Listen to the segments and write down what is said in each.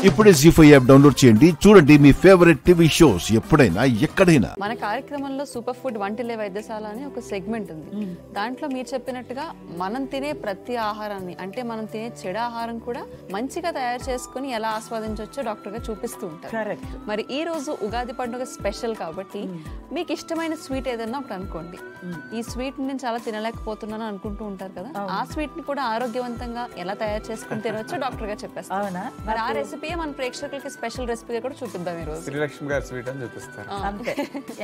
ఇప్పుడే జీ5 app download చేయండి. చూడండి మీ ఫేవరెట్ టీవీ షోస్ ఎప్పుడైనా ఎక్కడైనా. మన కార్యక్రమంలో సూపర్ ఫుడ్ వంటిలే వైద్యశాల అని ఒక సెగ్మెంట్ ఉంది. దాంట్లో మీరు చెప్పినట్టుగా మనం తినే ప్రతి ఆహారాన్ని, అంటే మనం తినే చెడు ఆహారం కూడా మంచిగా తయారు చేసుకుని ఎలా ఆస్వాదించవచ్చో డాక్టర్ గా చూపిస్తూ ఉంటారు. మరి ఈ రోజు ఉగాది పండుగ స్పెషల్ కాబట్టి మీకు ఇష్టమైన స్వీట్ ఏదన్నా ఒకటి అనుకోండి. ఈ స్వీట్ నేను చాలా తినలేకపోతున్నాను అనుకుంటూ ఉంటారు కదా, ఆ స్వీట్ ని కూడా ఆరోగ్యవంతంగా ఎలా తయారు చేసుకుని తినవచ్చో డాక్టర్ గా చెప్పేస్తారు. మరి ఆ రెసిపీ మన ప్రేక్షకులకి స్పెషల్ రెసిపీ కూడా చూపిద్దాం ఈ రోజు. శ్రీలక్ష్మి గారి స్వీట్ అని చూపిస్తారు. అంతే.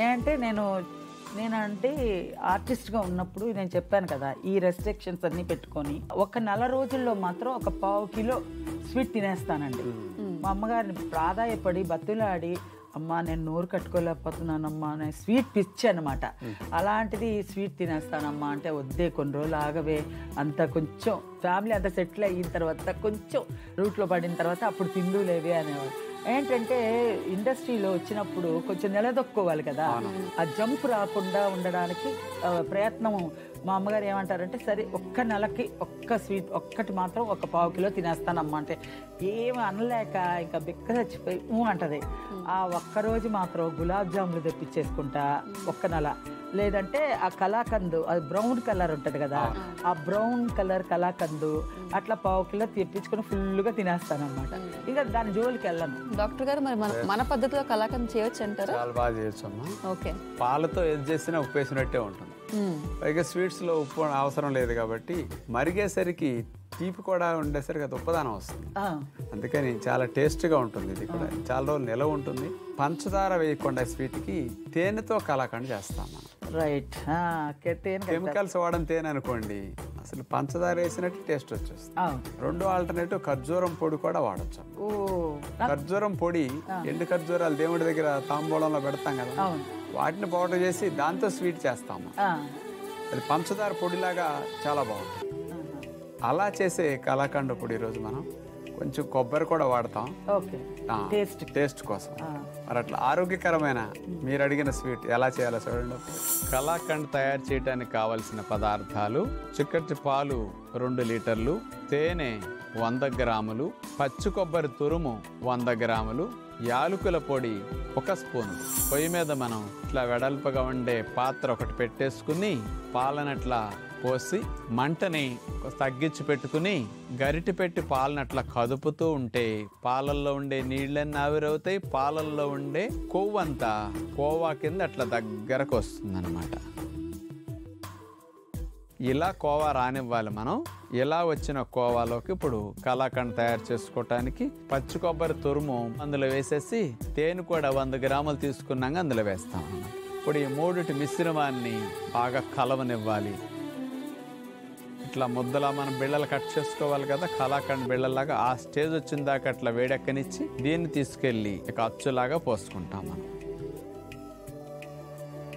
ఏంటంటే నేనంటే ఆర్టిస్ట్గా ఉన్నప్పుడు నేను చెప్పాను కదా, ఈ రెస్ట్రిక్షన్స్ అన్నీ పెట్టుకొని ఒక నెల రోజుల్లో మాత్రం ఒక 1/2 కిలో స్వీట్ తినేస్తానండి. మా అమ్మగారిని ప్రాధాయపడి బతులాడి, అమ్మా నేను నోరు కట్టుకోలేకపోతున్నానమ్మా, నేను స్వీట్ పిచ్చి అనమాట. అలాంటిది స్వీట్ తినేస్తానమ్మా అంటే, వద్దే కొన్ని రోజులు ఆగవే, అంత కొంచెం ఫ్యామిలీ అంతా సెటిల్ అయిన తర్వాత కొంచెం రూట్లో పడిన తర్వాత అప్పుడు తిందులేవే అనేవాడు. ఏంటంటే ఇండస్ట్రీలో వచ్చినప్పుడు కొంచెం నిలదొక్కోవాలి కదా, ఆ జంప్ రాకుండా ఉండడానికి ప్రయత్నం. మా అమ్మగారు ఏమంటారంటే, సరే ఒక్క నెలకి ఒక్క స్వీట్ ఒక్కటి మాత్రం ఒక 1/2 కిలో తినేస్తానమ్మా అంటే, ఏమి అనలేక ఇంకా బిక్క చచ్చిపోయి అంటది. ఆ ఒక్కరోజు మాత్రం గులాబ్ జాములు తెప్పించేసుకుంటా ఒక్క నెల. లేదంటే ఆ కలాకందు, అది బ్రౌన్ కలర్ ఉంటుంది కదా, ఆ బ్రౌన్ కలర్ కలాకందు అట్లా 1/2 కిలో తెప్పించుకొని ఫుల్గా తినేస్తానమాట. ఇంకా దాని జోలికి వెళ్ళను. డాక్టర్ గారు, మరి మన పద్ధతిలో కలాకండ్ చేయొచ్చు అంటారా? చాలా బాగా చేయొచ్చు అమ్మా. ఓకే. పాలతో ఏది చేసినా ఉప్పు వేసినట్టే ఉంటుంది. పైగా స్వీట్స్ లో ఉప్పు అవసరం లేదు కాబట్టి మరిగేసరికి తీపి కూడా ఉండేసరికి అది ఉప్పదానం వస్తుంది. అందుకని చాలా టేస్ట్గా ఉంటుంది. ఇది కూడా చాలా రోజులు నిలవ ఉంటుంది. పంచదార వేయకుండా స్వీట్కి తేనెతో కలాకండ్ చేస్తాం మనం. రైట్. కెమికల్స్ వాడడం తేనె అనుకోండి, అసలు పంచదార వేసినట్టు టేస్ట్ వచ్చేస్తుంది. రెండో ఆల్టర్నేటివ్ ఖర్జూరం పొడి కూడా వాడచ్చు. ఖర్జూరం పొడి, ఎండు ఖర్జూరాలు దేవుడి దగ్గర తాంబూలంలో పెడతాం కదా, వాటిని పౌడర్ చేసి దాంతో స్వీట్ చేస్తాము. అది పంచదార పొడిలాగా చాలా బాగుంటుంది. అలా చేసే కలాకండ్ పొడి ఈరోజు మనం కొంచెం కొబ్బరి కూడా వాడతాం టేస్ట్ కోసం. మరి అట్లా ఆరోగ్యకరమైన మీరు అడిగిన స్వీట్ ఎలా చేయాలో చూడండి. కలాకండ్ తయారు చేయడానికి కావలసిన పదార్థాలు: చిక్కటి పాలు 2 లీటర్లు, తేనె 100 గ్రాములు, పచ్చి కొబ్బరి తురుము 100 గ్రాములు, యాలకుల పొడి 1 స్పూను. పొయ్యి మీద మనం ఇట్లా వెడల్పుగా ఉండే పాత్ర ఒకటి పెట్టేసుకుని పాలనట్లా పోసి మంటని తగ్గించి పెట్టుకుని గరిటె పెట్టి పాలనట్లా కదుపుతూ ఉంటే పాలల్లో ఉండే నీళ్ళన్నీ ఆవిరవుతాయి. పాలల్లో ఉండే కొవ్వంతా కోవా కింద అట్లా దగ్గరకు వస్తుందన్నమాట. ఇలా కోవా రానివ్వాలి మనం. ఇలా వచ్చిన కోవాలోకి ఇప్పుడు కలాకండ్ తయారు చేసుకోవటానికి పచ్చి కొబ్బరి తురుము అందులో వేసేసి తేనె కూడా 100 గ్రాములు తీసుకున్నాక అందులో వేస్తాం. ఇప్పుడు ఈ మూడిటి మిశ్రమాన్ని బాగా కలవనివ్వాలి. ఇట్లా ముద్దలా మనం బిళ్ళలు కట్ చేసుకోవాలి కదా, కలాకండ్ బిళ్ళలాగా. ఆ స్టేజ్ వచ్చిన దాకా అట్లా వేడెక్కనిచ్చి దీన్ని తీసుకెళ్ళి ఇక అచ్చులాగా పోసుకుంటాం మనం.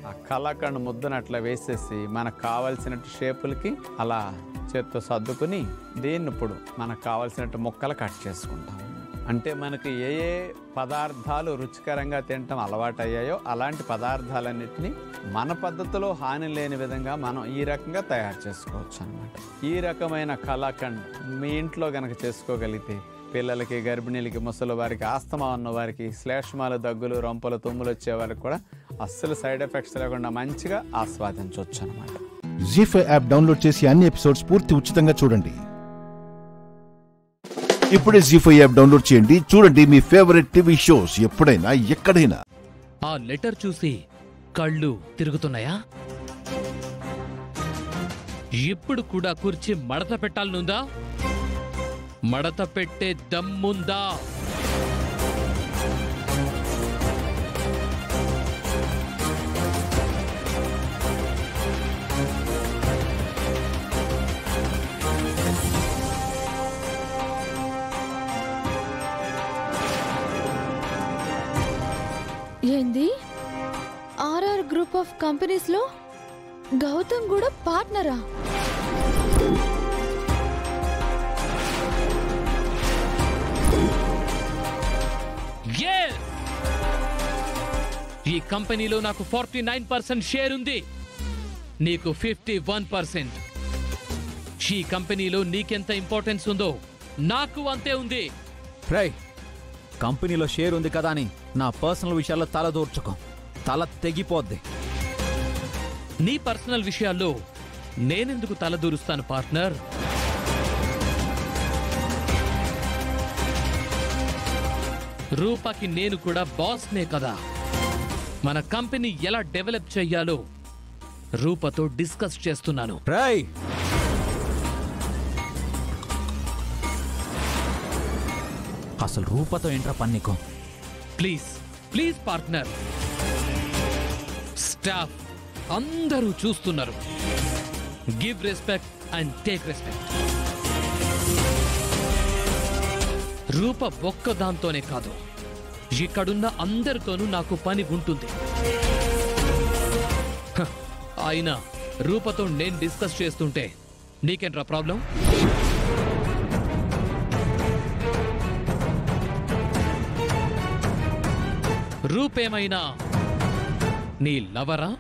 ఆ కలాకండ్ ముద్దను అట్లా వేసేసి మనకు కావాల్సినట్టు షేపులకి అలా చేత్తో సర్దుకుని దీన్ని ఇప్పుడు మనకు కావాల్సినట్టు ముక్కలు కట్ చేసుకుంటాం. అంటే మనకి ఏ ఏ పదార్థాలు రుచికరంగా తినటం అలవాటు అయ్యాయో అలాంటి పదార్థాలన్నింటినీ మన పద్ధతిలో హాని లేని విధంగా మనం ఈ రకంగా తయారు చేసుకోవచ్చు అనమాట. ఈ రకమైన కలాకండ్ మీ ఇంట్లో గనక చేసుకోగలిగితే పిల్లలకి, గర్భిణీలకి, ముసలి వారికి, ఆస్తమా ఉన్న వారికి, శ్లేష్మాలు, దగ్గులు, రొంపలు, తుమ్ములు వచ్చే వారికి కూడా అస్సలు సైడ్ ఎఫెక్ట్స్ లేకుండా మంచిగా ఆస్వాదించవచ్చు అనమాట. జీ5 యాప్ డౌన్లోడ్ చేసి అన్ని ఎపిసోడ్స్ పూర్తి ఉచితంగా చూడండి. ఇప్పుడే జీ5 యాప్ డౌన్లోడ్ చేయండి. చూడండి మీ ఫేవరెట్ టీవీ షోస్ ఎప్పుడైనా ఎక్కడైనా. ఆ లెటర్ చూసి కళ్ళు తిరుగుతున్నాయా? ఇప్పుడు కూడా కుర్చీ మడత పెట్టాలనుందా? మడత పెట్టే దమ్ముందా? ఏంది? ఆర్ఆర్ గ్రూప్ ఆఫ్ కంపెనీస్ లో గౌతమ్ కూడా పార్ట్నరా? ఈ కంపెనీలో నాకు 49% షేర్ ఉంది, నీకు 51%. ఈ కంపెనీలో నీకెంత ఇంపార్టెన్స్ ఉందో నాకు అంతే ఉంది. కంపెనీలో షేర్ ఉంది కదా అని నా పర్సనల్ విషయాల్లో తల దూర్చుకో, తల తెగిపోద్ది. నీ పర్సనల్ విషయాల్లో నేనెందుకు తలదూరుస్తాను పార్ట్నర్? రూపాకి నేను కూడా బాస్నే కదా. మన కంపెనీ ఎలా డెవలప్ చెయ్యాలో రూపతో డిస్కస్ చేస్తున్నాను. రేయ్, అసలు రూపతో ఏంట్రా పన్నీకో? ప్లీజ్ ప్లీజ్ పార్ట్నర్, స్టాఫ్ అందరూ చూస్తున్నారు. Give respect and take respect. Rupa ఒక్కదాంతోనే కాదు, ఇక్కడున్న అందరితోనూ నాకు పని ఉంటుంది. అయినా రూపతో నేను డిస్కస్ చేస్తుంటే నీకేంట్రా ప్రాబ్లం? రూపేమైనా నీ లవరా?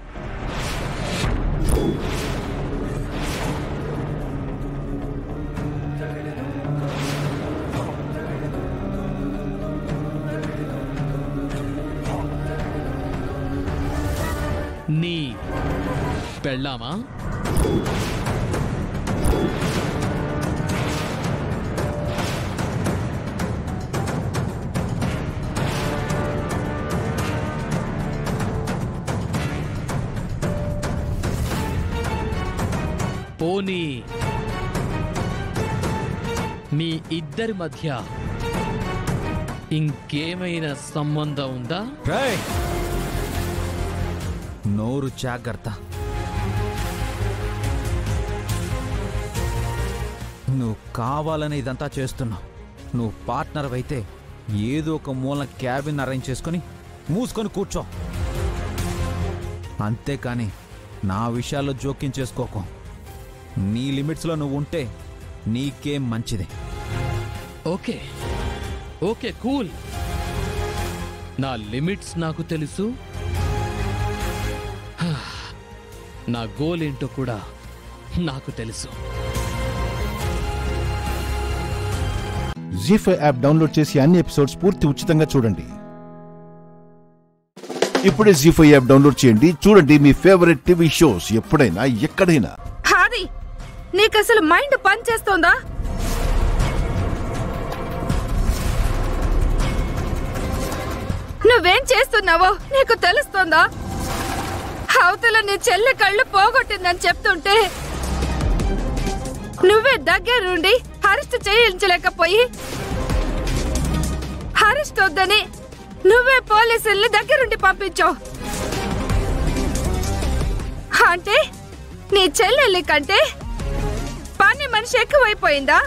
నీ పెళ్ళామా? పోనీ మీ ఇద్దరి మధ్య ఇంకేమైనా సంబంధం ఉందా? రేయ్, నోరు జాగ్రత్త. నువ్వు కావాలని ఇదంతా చేస్తున్నావు. నువ్వు పార్ట్నర్ అయితే ఏదో ఒక మూల క్యాబిన్ అరేంజ్ చేసుకొని మూసుకొని కూర్చో. అంతేకాని నా విషయాల్లో జోక్యం చేసుకోకు. నీ లిమిట్స్లో నువ్వు ఉంటే నీకేం మంచిది. Okay okay, cool. నా లిమిట్స్ నాకు తెలుసు, నా గోల్ ఏంటో కూడా నాకు తెలుసు. జీ5 యాప్ డౌన్లోడ్ చేసి అన్ని ఎపిసోడ్స్ పూర్తి ఉచితంగా చూడండి. ఇప్పుడే జీ5 యాప్ డౌన్లోడ్ చేయండి. చూడండి మీ ఫేవరెట్ టీవీ షోస్ ఎప్పుడైనా ఎక్కడైనా. హాది, నీకు అసలు మైండ్ పని చేస్తోందా? నువ్వేం చేస్తున్నావో నీకు తెలుస్తోందా? అవతల నీ చెల్లి కళ్ళు పోగొట్టిందని చెప్తుంటే నువ్వే దగ్గరుండి అరెస్ట్ చేయించలేకపోయి, అరెస్ట్ వద్దని నువ్వే పోలీసుల్ని దగ్గరుండి పంపించావు. అంటే నీ చెల్లెల్ని కంటే పని మనిషి ఎక్కువైపోయిందా?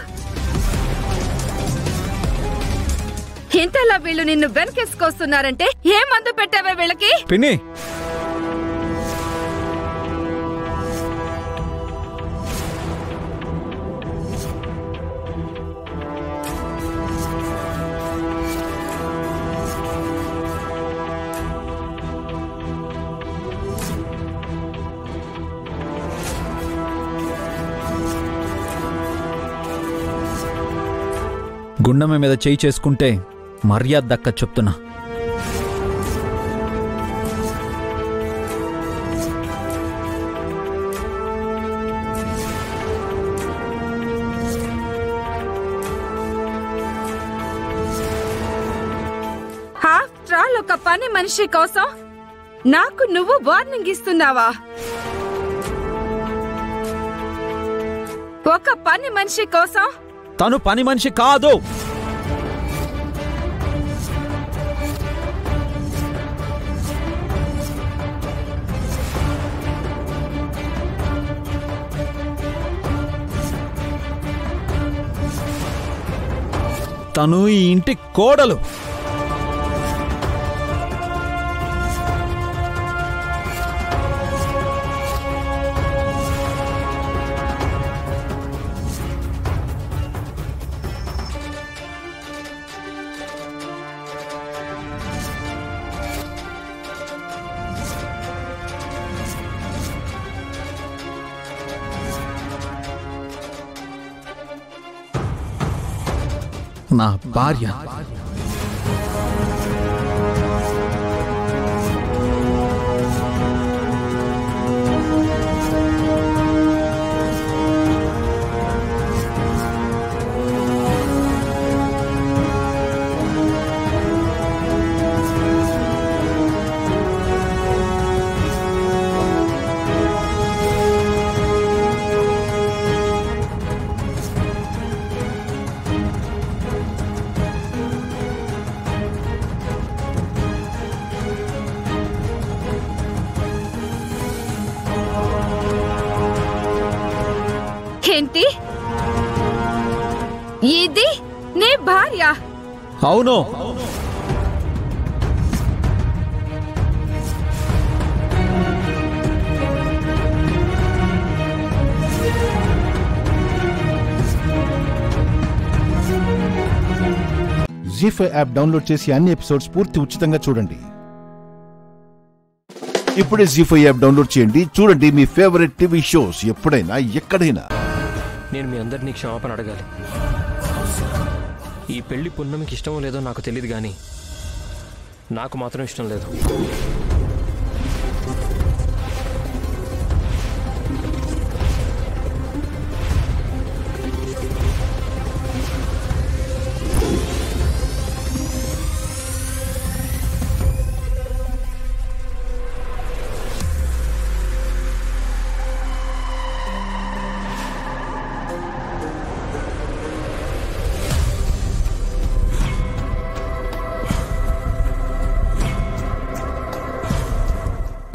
ఇంతలా వీళ్ళు నిన్ను వెనకేసుకొస్తున్నారంటే ఏ మందు పెట్టావే వీళ్ళకి? పిన్ని, గుండమ్మ మీద చేయి చేసుకుంటే మర్యాద దక్క చెప్తున్నా. ఆఫ్టర్ ఆల్ ఒక పని మనిషి కోసం నాకు నువ్వు వార్నింగ్ ఇస్తున్నావా? ఒక పని మనిషి కోసం తను పని మనిషి కాదు. తను ఈ ఇంటి కోడలు. నా భార్య. భార్య. అవును. జీ5 యాప్ డౌన్లోడ్ చేసి అన్ని ఎపిసోడ్స్ పూర్తి ఉచితంగా చూడండి. ఇప్పుడే జీ5 యాప్ డౌన్లోడ్ చేయండి. చూడండి మీ ఫేవరెట్ టీవీ షోస్ ఎప్పుడైనా ఎక్కడైనా. నేను మీ అందరినీ క్షమాపణ అడగాలి. ఈ పెళ్లి పున్నమికి ఇష్టమో లేదో నాకు తెలియదు, కానీ నాకు మాత్రం ఇష్టం లేదు.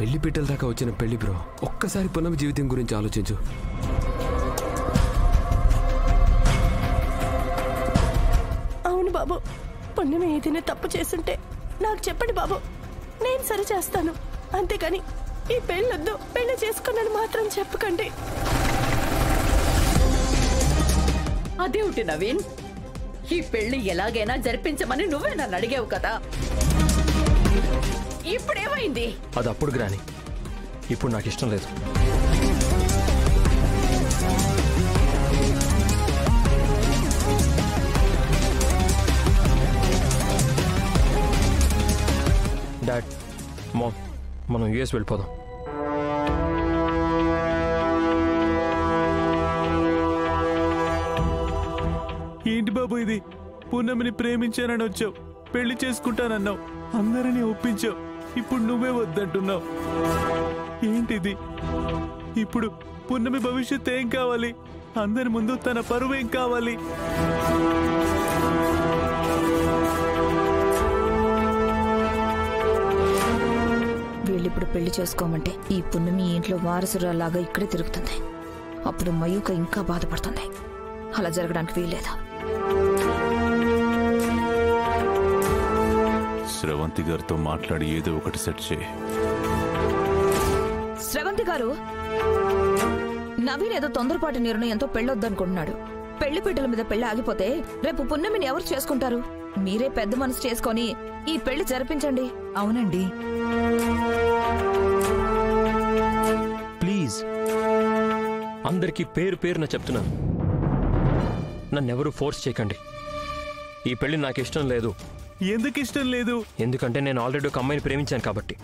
పెళ్లి పీటల దాకా వచ్చిన పెళ్లి బ్రో, ఒక్కసారి పున్నమి జీవితం గురించి ఆలోచించు. అవును బాబు, పున్నమి ఏదైనా తప్పు చేస్తుంటే నాకు చెప్పండి బాబు, నేను సరి చేస్తాను. అంతేగాని ఈ పెళ్ళొద్దు, పెళ్లి చేసుకున్నాను మాత్రం చెప్పకండి. అదేమిటి నవీన్, ఈ పెళ్లి ఎలాగైనా జరిపించమని నువ్వే నన్ను అడిగావు కదా, ఇప్పుడేమైంది? అది అప్పుడు గ్రాని, ఇప్పుడు నాకు ఇష్టం లేదు. డాడ్, మామ్, మనం యుఎస్ వెళ్ళిపోదాం. ఏంటి బాబు ఇది? పూనమిని ప్రేమించానని వచ్చావు, పెళ్లి చేసుకుంటానన్నావు, అందరినీ ఒప్పించావు, ఇప్పుడు నువ్వే వద్దంటున్నావు. ఏంటిది? ఇప్పుడు పున్నమి భవిష్యత్ ఏం కావాలి? అందరి ముందు తన పరువు ఏం కావాలి? వీళ్ళిప్పుడు పెళ్లి చేసుకోమంటే ఈ పున్నమి ఇంట్లో వారసురాలాగా ఇక్కడే తిరుగుతుంది. అప్పుడు మయూక ఇంకా బాధపడుతుంది. అలా జరగడానికి వీల్లేదు. స్రవంతి గారితో మాట్లాడి ఏదో ఒకటి సెట్ చేయి. స్రవంతి గారు, నవీన్ ఏదో తొందరపాటు నిర్ణయంతో పెళ్ళొద్దనుకుంటున్నాడు. పెళ్లి పీటల మీద పెళ్లి ఆగిపోతే రేపు పున్నమిని ఎవరు చేసుకుంటారు? మీరే పెద్ద మనసు చేసుకొని ఈ పెళ్లి జరిపించండి. అవునండి, ప్లీజ్, అందరికీ పేరు పేరున చెప్తున్నాను, నన్నెవరూ ఫోర్స్ చేయకండి. ఈ పెళ్లి నాకు ఇష్టం లేదు. ఎందుకు ఇష్టం లేదు? ఎందుకంటే నేను ఆల్రెడీ ఒక అమ్మాయిని ప్రేమించాను కాబట్టి.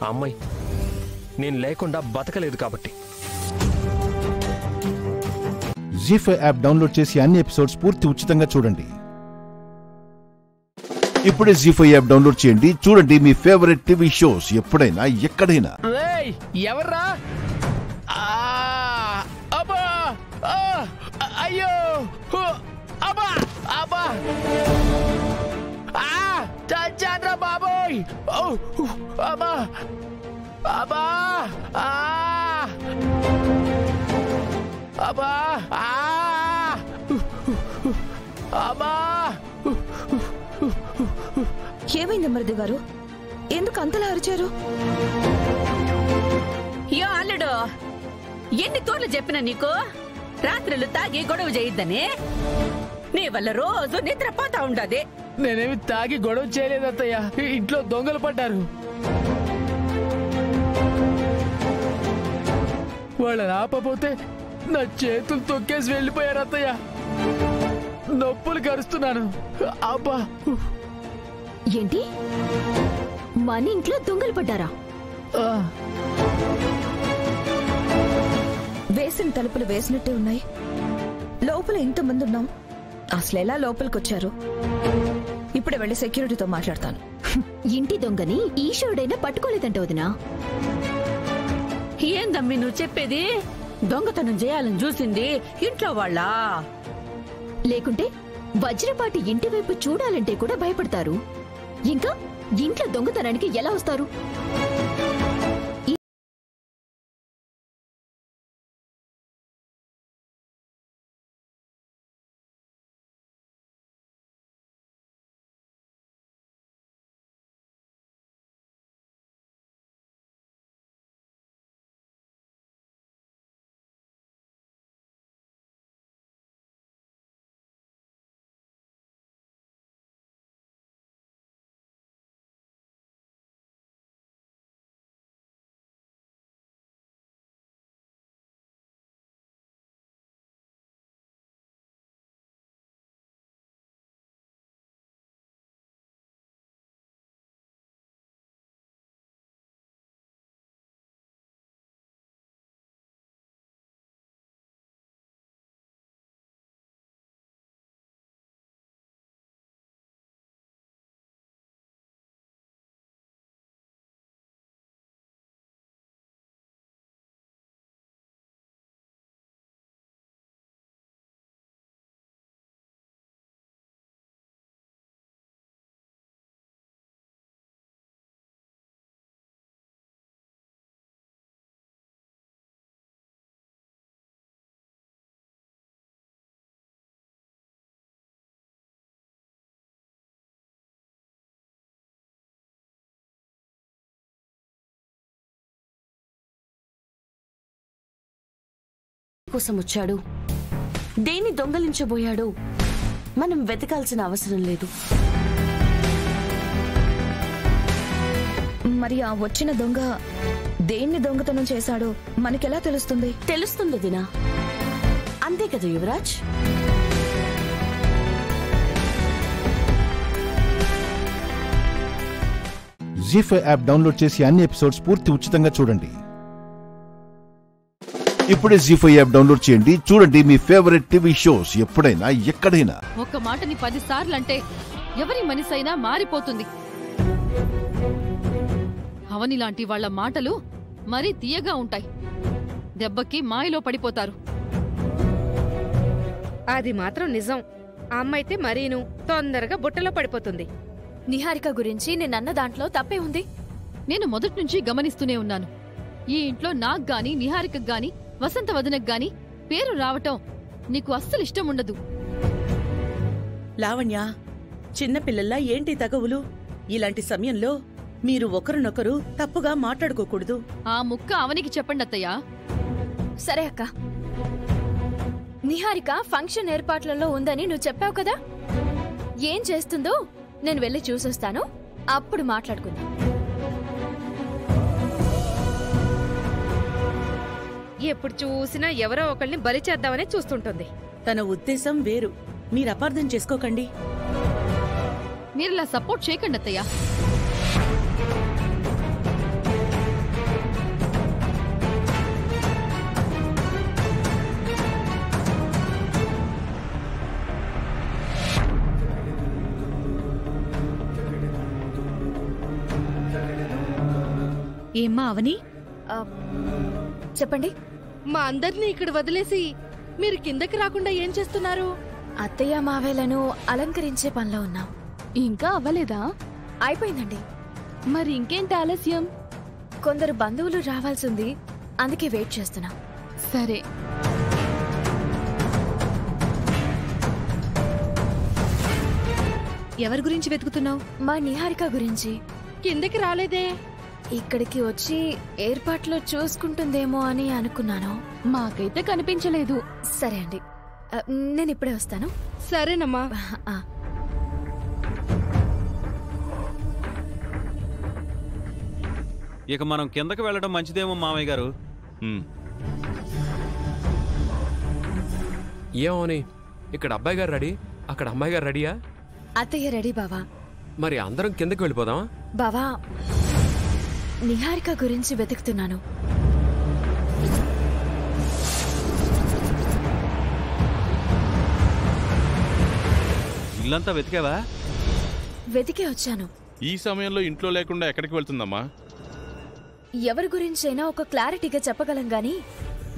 ఆ అమ్మాయి నేను లేకుండా బతకలేదు కాబట్టి. జీ5 యాప్ డౌన్లోడ్ చేసి అన్ని ఎపిసోడ్స్ పూర్తి ఉచితంగా చూడండి. ఇప్పుడే జీ5 యాప్ డౌన్లోడ్ చేయండి. చూడండి మీ ఫేవరెట్ టీవీ షోస్ ఎప్పుడైనా ఎక్కడైనా. ఎవర్రా? అయ్యో, అబ్బా అబ్బా, చచ్చాన్రా బాబోయ్, అబ్బా అబ్బా, అబ్బా అబ్బా. ఏమైంది మరిది గారు? ఎందుకు అంతలా అరిచారు? యో అల్లుడు, ఎన్ని తోర్లు చెప్పినా నీకు రాత్రులు తాగి గొడవ చేయొద్దని? నీ వల్ల రోజు నిద్రపోతా ఉండదు. నేనేమి తాగి గొడవ చేయలేదు అత్తయ్య, ఇంట్లో దొంగలు పడ్డారు. వాళ్ళని ఆపపోతే నా చేతులు తొక్కేసి వెళ్ళిపోయారు అత్తయ్య. నొప్పులు కరుస్తున్నాను. అబ్బా. ఏంటి, మన ఇంట్లో దొంగలు పడ్డారా? వేసిన తలుపులు వేసినట్టే ఉన్నాయి. లోపల ఇంతమంది ఉన్నాం, అసలెలా లోపలికొచ్చారు? ఇప్పుడే వెళ్ళి సెక్యూరిటీతో మాట్లాడతాను. ఇంటి దొంగని ఈశ్వరుడైనా పట్టుకోలేదంట వదినా. ఏందమ్మి నువ్వు చెప్పేది? దొంగతనం చేయాలని చూసింది ఇంట్లో వాళ్ళ? లేకుంటే వజ్రపాటి ఇంటి వైపు చూడాలంటే కూడా భయపడతారు. ఇంకా ఇంట్లో దొంగతనానికి ఎలా వస్తారు? కోసం వచ్చాడు, దేన్ని దొంగలించబోయాడో మనం వెతకాల్సిన అవసరం లేదు. మరి ఆ వచ్చిన దొంగ దేన్ని దొంగతనం చేశాడో మనకెలా తెలుస్తుంది? తెలుస్తుంది దినా, అంతే కదా యువరాజ్? జీ5 యాప్ డౌన్లోడ్ చేసి అన్ని ఎపిసోడ్స్ పూర్తి ఉచితంగా చూడండి. ఇప్పుడే జీ5 యాప్ డౌన్లోడ్ చేయండి. చూడండి మీ ఫేవరెట్ టీవీ షోస్ ఎప్పుడైనా ఎక్కడైనా. ఒక మాటని 10 సార్లు అంటే ఎవరి మనసైనా మారిపోతుంది. అవని లాంటి వాళ్ల మాటలు మరీ తీయగా ఉంటాయి. దెబ్బకి మాయలో పడిపోతారు. అది మాత్రం నిజం. ఆ అమ్మైతే మరీను తొందరగా బుట్టలో పడిపోతుంది. నిహారిక గురించి నేనన్న దాంట్లో తప్పే ఉంది. నేను మొదటి నుంచి గమనిస్తూనే ఉన్నాను. ఈ ఇంట్లో నాకు గాని నిహారికకు గాని వసంత వదనకు గాని పేరు రావటం నీకు అస్సలు ఇష్టం ఉండదు. లావణ్య, చిన్నపిల్లల్లా ఏంటి తగవులు? ఇలాంటి సమయంలో మీరు ఒకరినొకరు తప్పుగా మాట్లాడుకోకూడదు. ఆ ముక్క అవనికి చెప్పండి అత్తయ్యా. సరే అక్క. నిహారిక ఫంక్షన్ ఏర్పాట్లలో ఉందని నువ్వు చెప్పావు కదా, ఏం చేస్తుందో నేను వెళ్ళి చూసొస్తాను, అప్పుడు మాట్లాడుకుందాం. ఎప్పుడు చూసినా ఎవరో ఒకళ్ళని బలి చేద్దామని చూస్తుంటుంది. తన ఉద్దేశం వేరు, మీరు అపార్థం చేసుకోకండి. మీరిలా సపోర్ట్ చేయకండి అత్తయ్యా. ఏమ్మా అవని? చెప్పండి. మా అందరినీ ఇక్కడ వదిలేసి మీరు కిందకి రాకుండా ఏం చేస్తున్నారు? అత్తయ్య మావేలను అలంకరించే పనిలో ఉన్నాం. ఇంకా అవ్వలేదా? అయిపోయిందండి. మరి ఇంకేంటి ఆలస్యం? కొందరు బంధువులు రావాల్సింది, అందుకే వెయిట్ చేస్తున్నాం. సరే. ఎవరి గురించి వెతుకుతున్నావు? మా నిహారిక గురించి. కిందకి రాలేదే? ఇక్కడికి వచ్చి ఏర్పాట్లు చూసుకుంటుందేమో అని అనుకున్నాను. మాకైతే కనిపించలేదు. సరే అండి, నేను ఇప్పుడే వస్తాను. సరేనమ్మా. ఇక మనం కిందకి వెళ్ళడం మంచిదేమో మామయ్య గారు. ఏమోని, ఇక్కడ అబ్బాయి గారు రెడీ, అక్కడ అమ్మాయి గారు రెడీయా? అత్తయ్య రెడీ బావా. మరి అందరం కిందకి వెళ్ళిపోదామా? బావా, నిహారిక గురించి వెతుకుతున్నాను. ఇల్లంతా వెతికావా? వెతికే వచ్చాను. ఈ సమయంలో ఇంట్లో లేకుండా ఎక్కడికి వెళ్తుందమ్మా? ఎవరి గురించైనా ఒక క్లారిటీగా చెప్పగలం గాని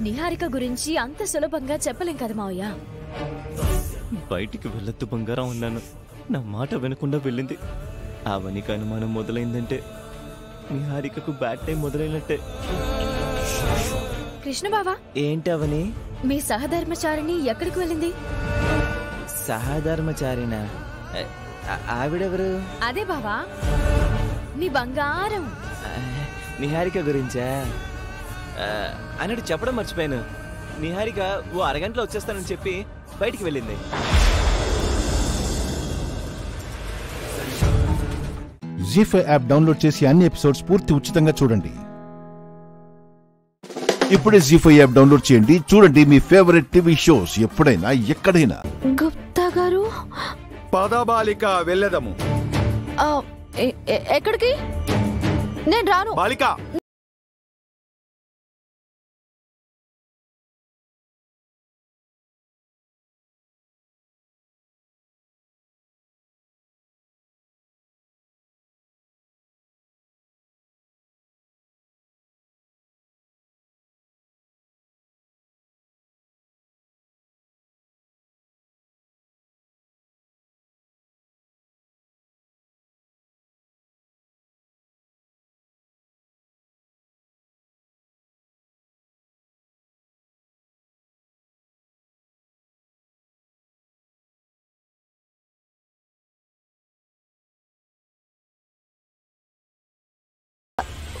నిహారిక గురించి అంత సులభంగా చెప్పలేం కదా మావయ్య. బయటికి వెళ్ళొద్దు బంగారం అన్నాను, నా మాట వినకుండా వెళ్ళింది. అవనికి అనుమానం మొదలైందంటే నిహారికకు బ్యాడ్ టైం మొదలైనట్టే. కృష్ణ బావా, ఏంటి అవని? మీ సహధర్మచారిణి ఎక్కడికి వెళ్ళింది? సహధర్మచారినా? ఆవిడెవరు? అదే బావా, నీ బంగారం. నిహారిక గురించా? అన్నట్టు చెప్పడం మర్చిపోయాను. నిహారిక ఓ అరగంటలో వచ్చేస్తానని చెప్పి బయటికి వెళ్ళింది. జీ5 యాప్ డౌన్లోడ్ చేసి అన్ని ఎపిసోడ్స్ పూర్తి ఉచితంగా చూడండి. ఇప్పుడే జీ5 యాప్ డౌన్లోడ్ చేయండి, చూడండి మీ ఫేవరెట్ టీవీ షోస్ ఎప్పుడైనా ఎక్కడైనా. గుప్తా గారు, పదబాలిక వెళ్ళదము. ఎక్కడికి? నేను రాను. బాలిక,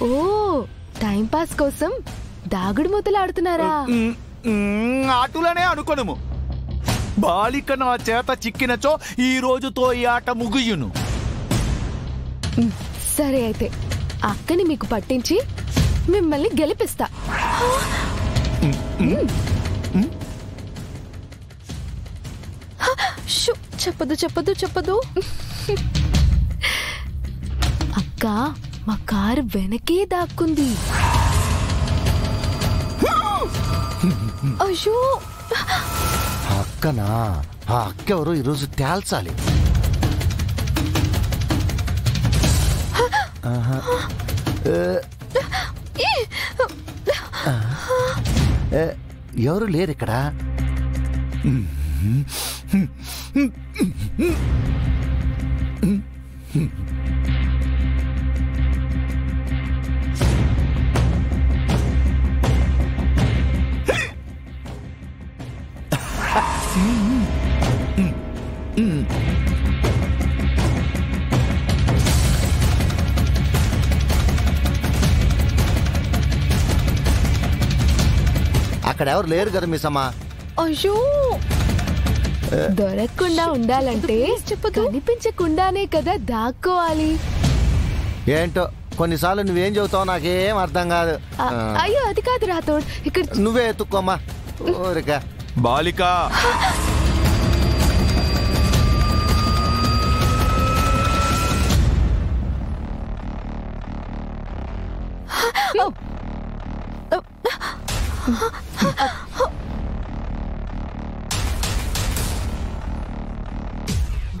ఓ టైం పాస్ కోసం దాగుడు మూతలు ఆడుతున్నారా? ఆటలనే అనుకోను. బాలిక నా చేత చిక్కినచో ఈ రోజుతో ఈ ఆట ముగియును. సరే అయితే అక్కని మీకు పట్టించి మిమ్మల్ని గెలిపిస్తా. చెప్పదు చెప్పదు చెప్పదు. అక్క, మా కారు వెనకే దాక్కుంది. అయ్యో, అక్కనా? ఆ అక్క ఎవరో ఈరోజు తేల్చాలి. ఎవరు లేరు ఇక్కడ. అక్కడ ఎవరు లేరు కదా మిస్సమ్మా. అయ్యో, దొరకకుండా ఉండాలంటే కనిపించకుండానే కదా దాక్కోవాలి. ఏంటో కొన్నిసార్లు నువ్వేం చెబుతావు నాకేం అర్థం కాదు. అయ్యో అది కాదు రాథోడ్, ఇక్కడ నువ్వే ఎత్తుకోమ్మా. ఊరిక బాలిక,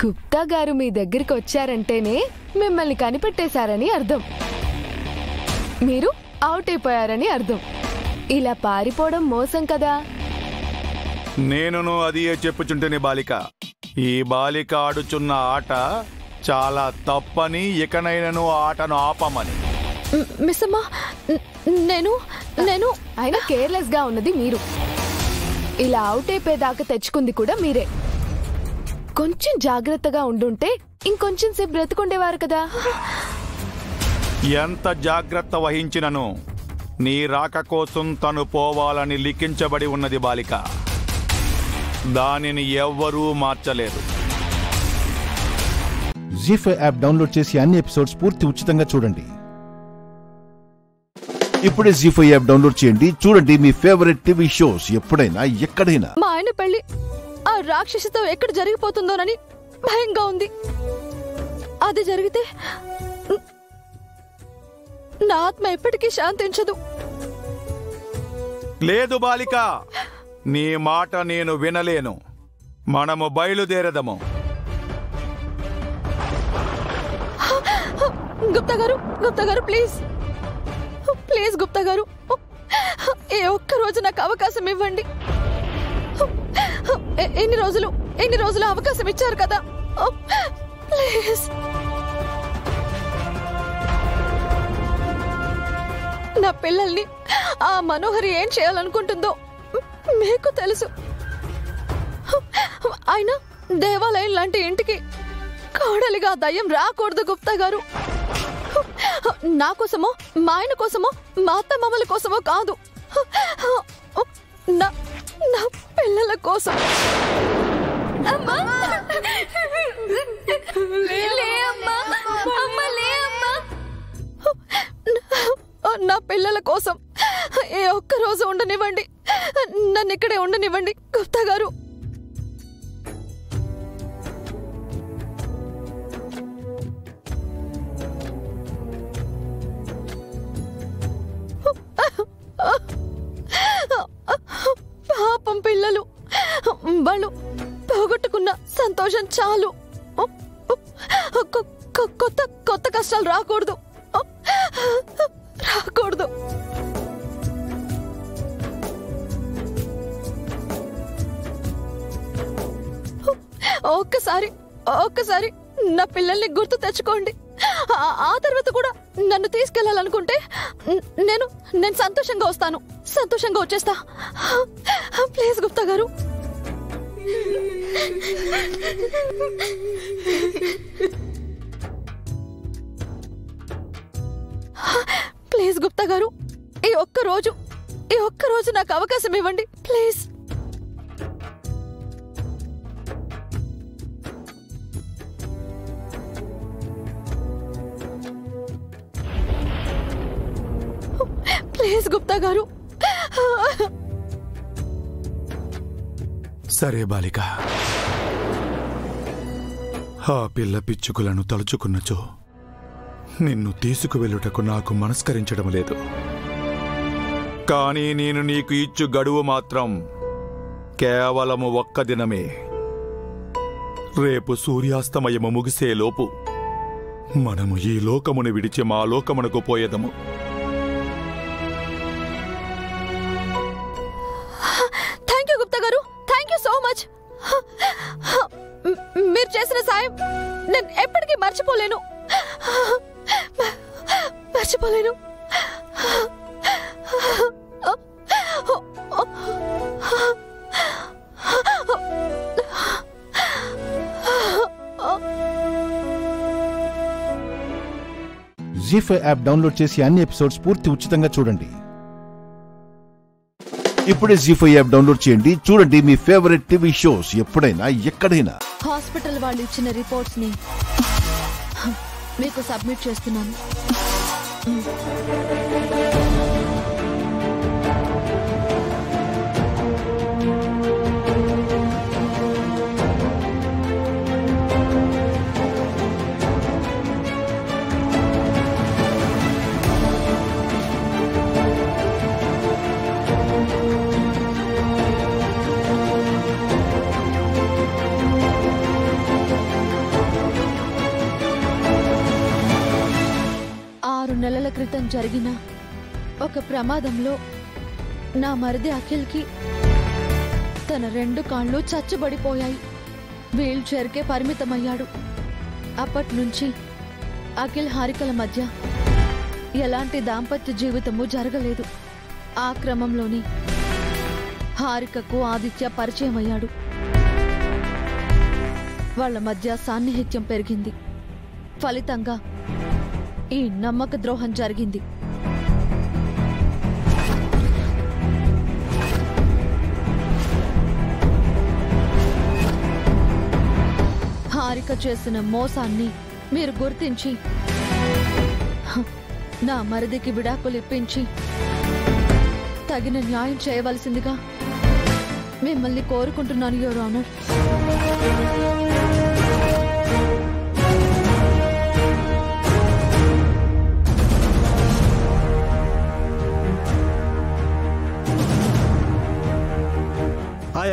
గుప్తా గారు మీ దగ్గరికి వచ్చారంటేనే మిమ్మల్ని కనిపెట్టేశారని అర్థం. మీరు అవుట్ అయిపోయారని అర్థం. ఇలా పారిపోవడం మోసం కదా. నేను అది చెప్పుచుంటేనే బాలిక, ఈ బాలిక ఆడుచున్న ఆట చాలా తప్పని, ఇకనైనను ఆటను ఆపమని. మిస్సమ్మా, నేను అయినా కేర్లెస్ గా ఉన్నది మీరు. ఇలా అవుట్ అయిపోయేదాకా తెచ్చుకుంది కూడా మీరే. కొంచెం జాగ్రత్తగా ఉండుంటే ఇంకొంచెం సేపు బ్రతుకుండేవారు కదా. ఎంత జాగ్రత్త వహించినను నీ రాక కోసం తను పోవాలని లిఖించబడి ఉన్నది బాలిక. దానిని ఎవ్వరూ మార్చలేరు. జీ5 యాప్ డౌన్లోడ్ చేసి అన్ని ఎపిసోడ్స్ పూర్తి ఉచితంగా చూడండి. ఇప్పుడే జీ5 యాప్ డౌన్లోడ్ చేయండి, చూడండి మీ ఫేవరెట్ టీవీ షోస్ ఎప్పుడైనా ఎక్కడైనా. మా ఆయన పెళ్లి ఆ రాక్షసితో ఎక్కడ జరిగిపోతుందోనని భయంగా ఉంది. అది జరిగితే నా ఆత్మ ఎప్పటికీ శాంతించదు. లేదు బాలిక, నీ మాట నేను వినలేను. మనము బయలుదేరదము. గుప్తా గారు ప్లీజ్ ప్లీజ్ గుప్తా గారు, ఏ ఒక్క రోజు నాకు అవకాశం ఇవ్వండి. ఎన్ని రోజులు ఎన్ని రోజులు అవకాశం ఇచ్చారు కదా, ప్లీజ్. నా పిల్లల్ని ఆ మనోహరి ఏం చేయాలనుకుంటుందో మీకు తెలుసు. ఆయన దేవాలయం లాంటి ఇంటికి కోడలిగా దయ్యం రాకూడదు గుప్తా గారు. నా కోసమో, మా ఆయన కోసమో, మా అత్త మామల కోసమో కాదు, నా పిల్లల కోసం. నా పిల్లల కోసం ఏ ఒక్క రోజు ఉండనివ్వండి, నన్ను ఇక్కడే ఉండనివ్వండి గుప్తా గారు. పాపం పిల్లలు, వాళ్ళు పోగొట్టుకున్న సంతోషం చాలు. కొత్త కొత్త కష్టాలు రాకూడదు. ఒక్కసారి నా పిల్లల్ని గుర్తు తెచ్చుకోండి. ఆ తర్వాత కూడా నన్ను తీసుకెళ్లాలనుకుంటే నేను సంతోషంగా వస్తాను, సంతోషంగా వచ్చేస్తా. ప్లీజ్ గుప్తా గారు. ప్లీజ్ గుప్తా గారు, ఈ ఒక్క రోజు నాకు అవకాశం ఇవ్వండి ప్లీజ్. ప్లీజ్ గుప్తా గారు. సరే బాలిక, ఆ పిల్ల పిచ్చుకులను తలుచుకున్నచో నిన్ను తీసుకువెళ్ళుటకు నాకు మనస్కరించడం లేదు. కానీ నేను నీకు ఇచ్చు గడువు మాత్రం కేవలము ఒక్క దినమే. రేపు సూర్యాస్తమయము ముగిసేలోపు మనము ఈ లోకమును విడిచి మా లోకమునకు పోయేదము. థ్యాంక్ యూ గుప్తా గారు, థ్యాంక్ యూ సో మచ్. మీరు చేసిన సాయం నేను ఎప్పటికీ మర్చిపోలేను. జీ5 యాప్ డౌన్లోడ్ చేసి అన్ని ఎపిసోడ్స్ పూర్తి ఉచితంగా చూడండి. ఇప్పుడే జీ5 యాప్ డౌన్లోడ్ చేయండి. చూడండి మీ ఫేవరెట్ టీవీ షోస్ ఎప్పుడైనా ఎక్కడైనా. హాస్పిటల్ వాళ్ళు ఇచ్చిన రిపోర్ట్స్ ని మీకు సబ్మిట్ చేస్తున్నాను. నెలల క్రితం జరిగిన ఒక ప్రమాదంలో నా మరిది అఖిల్కి తన 2 కాళ్ళు చచ్చుబడిపోయాయి. వీల్ చైర్కే పరిమితమయ్యాడు. అప్పట్నుంచి అఖిల్ హారికల మధ్య ఎలాంటి దాంపత్య జీవితము జరగలేదు. ఆ క్రమంలోని హారికకు ఆదిత్య పరిచయం అయ్యాడు. వాళ్ల మధ్య సాన్నిహిత్యం పెరిగింది. ఫలితంగా ఈ నమ్మక ద్రోహం జరిగింది. హారిక చేసిన మోసాన్ని మీరు గుర్తించి నా మరిదికి విడాకులు ఇప్పించి తగిన న్యాయం చేయవలసిందిగా మిమ్మల్ని కోరుకుంటున్నాను your honour.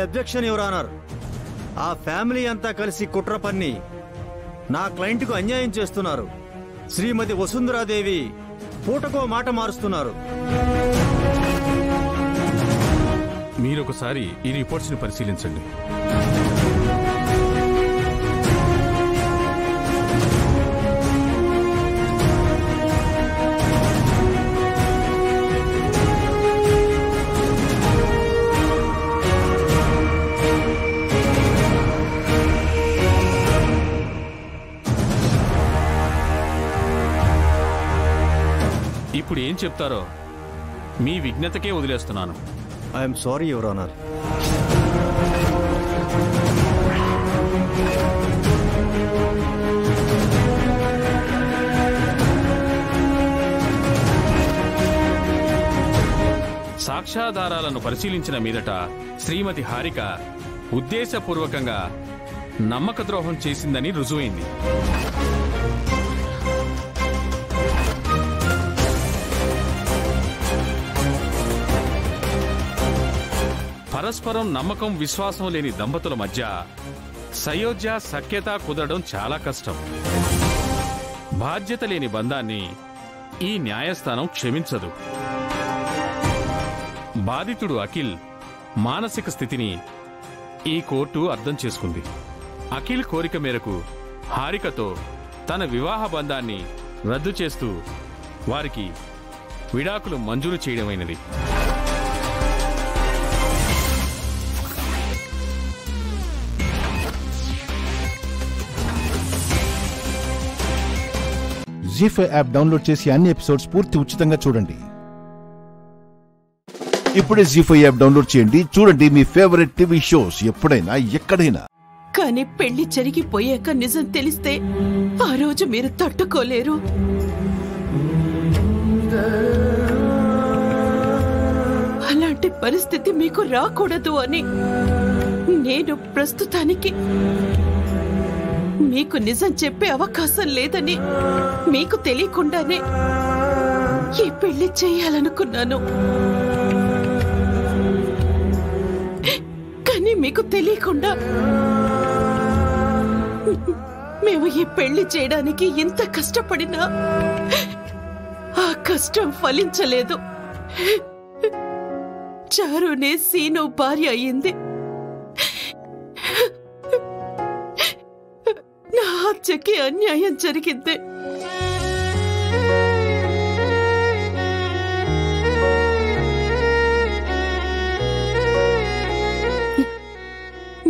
Objection your honour. ఆ ఫ్యామిలీ అంతా కలిసి కుట్ర పన్ని నా క్లయింట్కు అన్యాయం చేస్తున్నారు. శ్రీమతి వసుంధరాదేవి పూటకో మాట మారుస్తున్నారు. మీరొకసారి ఈ రిపోర్ట్స్ ని పరిశీలించండి. ఇప్పుడు ఏం చెప్తారో మీ విజ్ఞతకే వదిలేస్తున్నాను. I'm sorry your honour. సాక్ష్యాధారాలను పరిశీలించిన మీదట శ్రీమతి హారిక ఉద్దేశపూర్వకంగా నమ్మక ద్రోహం చేసిందని రుజువైంది. పరస్పరం నమ్మకం విశ్వాసం లేని దంపతుల మధ్య సయోధ్య సఖ్యత కుదరడం చాలా కష్టం. బాధ్యత లేని బంధాన్ని ఈ న్యాయస్థానం క్షమించదు. బాధితుడు అఖిల్ మానసిక స్థితిని ఈ కోర్టు అర్థం చేసుకుంది. అఖిల్ కోరిక మేరకు హారికతో తన వివాహ బంధాన్ని రద్దు చేస్తూ వారికి విడాకులు మంజూరు చేయడమైనది. జీ5 యాప్ డౌన్లోడ్ చేసి అన్ని ఎపిసోడ్స్ పూర్తి ఉచితంగా చూడండి. ఇప్పుడే జీ5 యాప్ డౌన్లోడ్ చేయండి. చూడండి మీ ఫేవరెట్ టీవీ షోస్ ఎప్పుడైనా ఎక్కడైనా. కానీ పెళ్లి జరిగిపోయాక నిజం తెలిస్తే ఆ రోజు మీరు తట్టుకోలేరు. అలాంటి పరిస్థితి మీకు రాకూడదు అని నేను ప్రస్తుతానికి మీకు నిజం చెప్పే అవకాశం లేదని మీకు తెలియకుండానే ఈ పెళ్లి చేయాలనుకున్నాను. కానీ మీకు తెలియకుండా మేము ఈ పెళ్లి చేయడానికి ఎంత కష్టపడినా ఆ కష్టం ఫలించలేదు. చారునే సీను భార్య అయింది. నా హత్యకి అన్యాయం జరిగింది.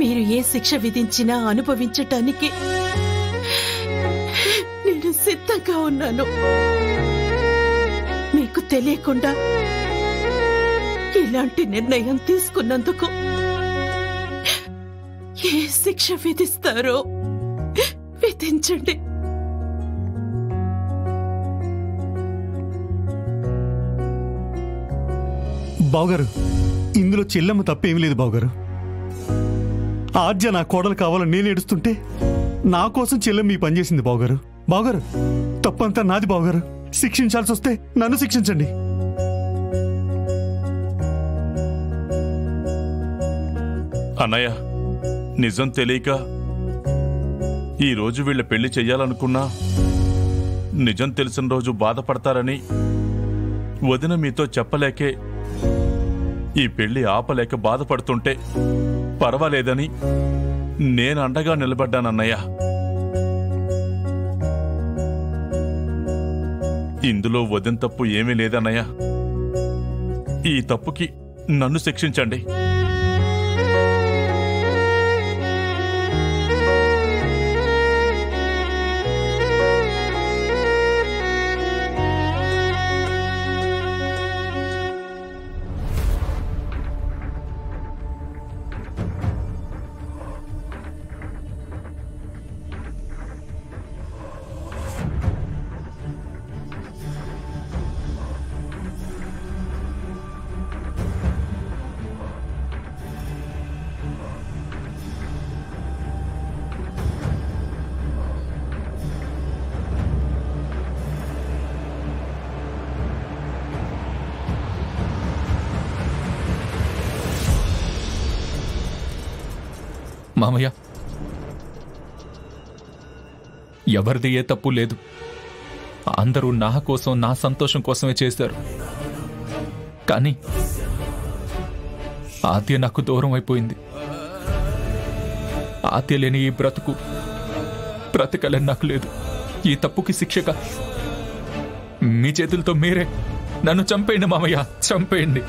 మీరు ఏ శిక్ష విధించినా అనుభవించటానికి నేను సిద్ధంగా ఉన్నాను. మీకు తెలియకుండా ఇలాంటి నిర్ణయం తీసుకున్నందుకు ఏ శిక్ష విధిస్తారో విధించండి. బావగారు, ఇందులో చెల్లెమ్మ తప్పేమీ లేదు బావగారు. ఆద్య నా కోడలు కావాలని నేను ఏడుస్తుంటే నా కోసం చెల్లెమ్మ ఈ పని చేసింది బావగారు. బావగారు, తప్పంతా నాది బావగారు. శిక్షించాల్సి వస్తే నన్ను శిక్షించండి. అన్నయ్య, నిజం తెలియక ఈరోజు వీళ్ళ పెళ్లి చెయ్యాలనుకున్నా నిజం తెలిసిన రోజు బాధపడతారని వదిన మీతో చెప్పలేకే ఈ పెళ్లి ఆపలేక బాధపడుతుంటే పర్వాలేదని నేను అండగా నిలబడ్డానన్నయ్య. ఇందులో వదిన తప్పు ఏమీ లేదన్నయ్య. ఈ తప్పుకి నన్ను శిక్షించండి. మామయ్య, ఎవరిది ఏ తప్పు లేదు. అందరూ నా కోసం, నా సంతోషం కోసమే చేశారు. కానీ ఆద్య నాకు దూరం అయిపోయింది. ఆద్య లేని ఈ బ్రతకలని నాకు లేదు. ఈ తప్పుకి శిక్షగా మీ చేతులతో మీరే నన్ను చంపేయండి మామయ్య, చంపేయండి.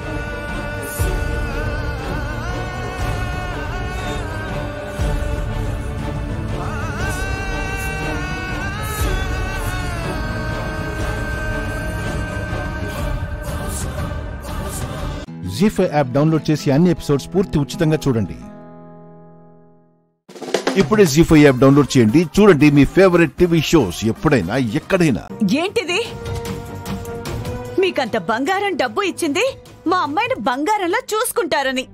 జీ5 యాప్ డౌన్లోడ్ చేసి అన్ని ఎపిసోడ్స్ పూర్తి ఉచితంగా చూడండి. ఇప్పుడే జీ5 యాప్ డౌన్లోడ్ చేయండి. చూడండి మీ ఫేవరెట్ టీవీ షోస్ ఎప్పుడైనా ఎక్కడైనా. ఏంటిది? మీకంత బంగారం డబ్బు ఇచ్చింది మా అమ్మాయిని బంగారంలా చూసుకుంటారని.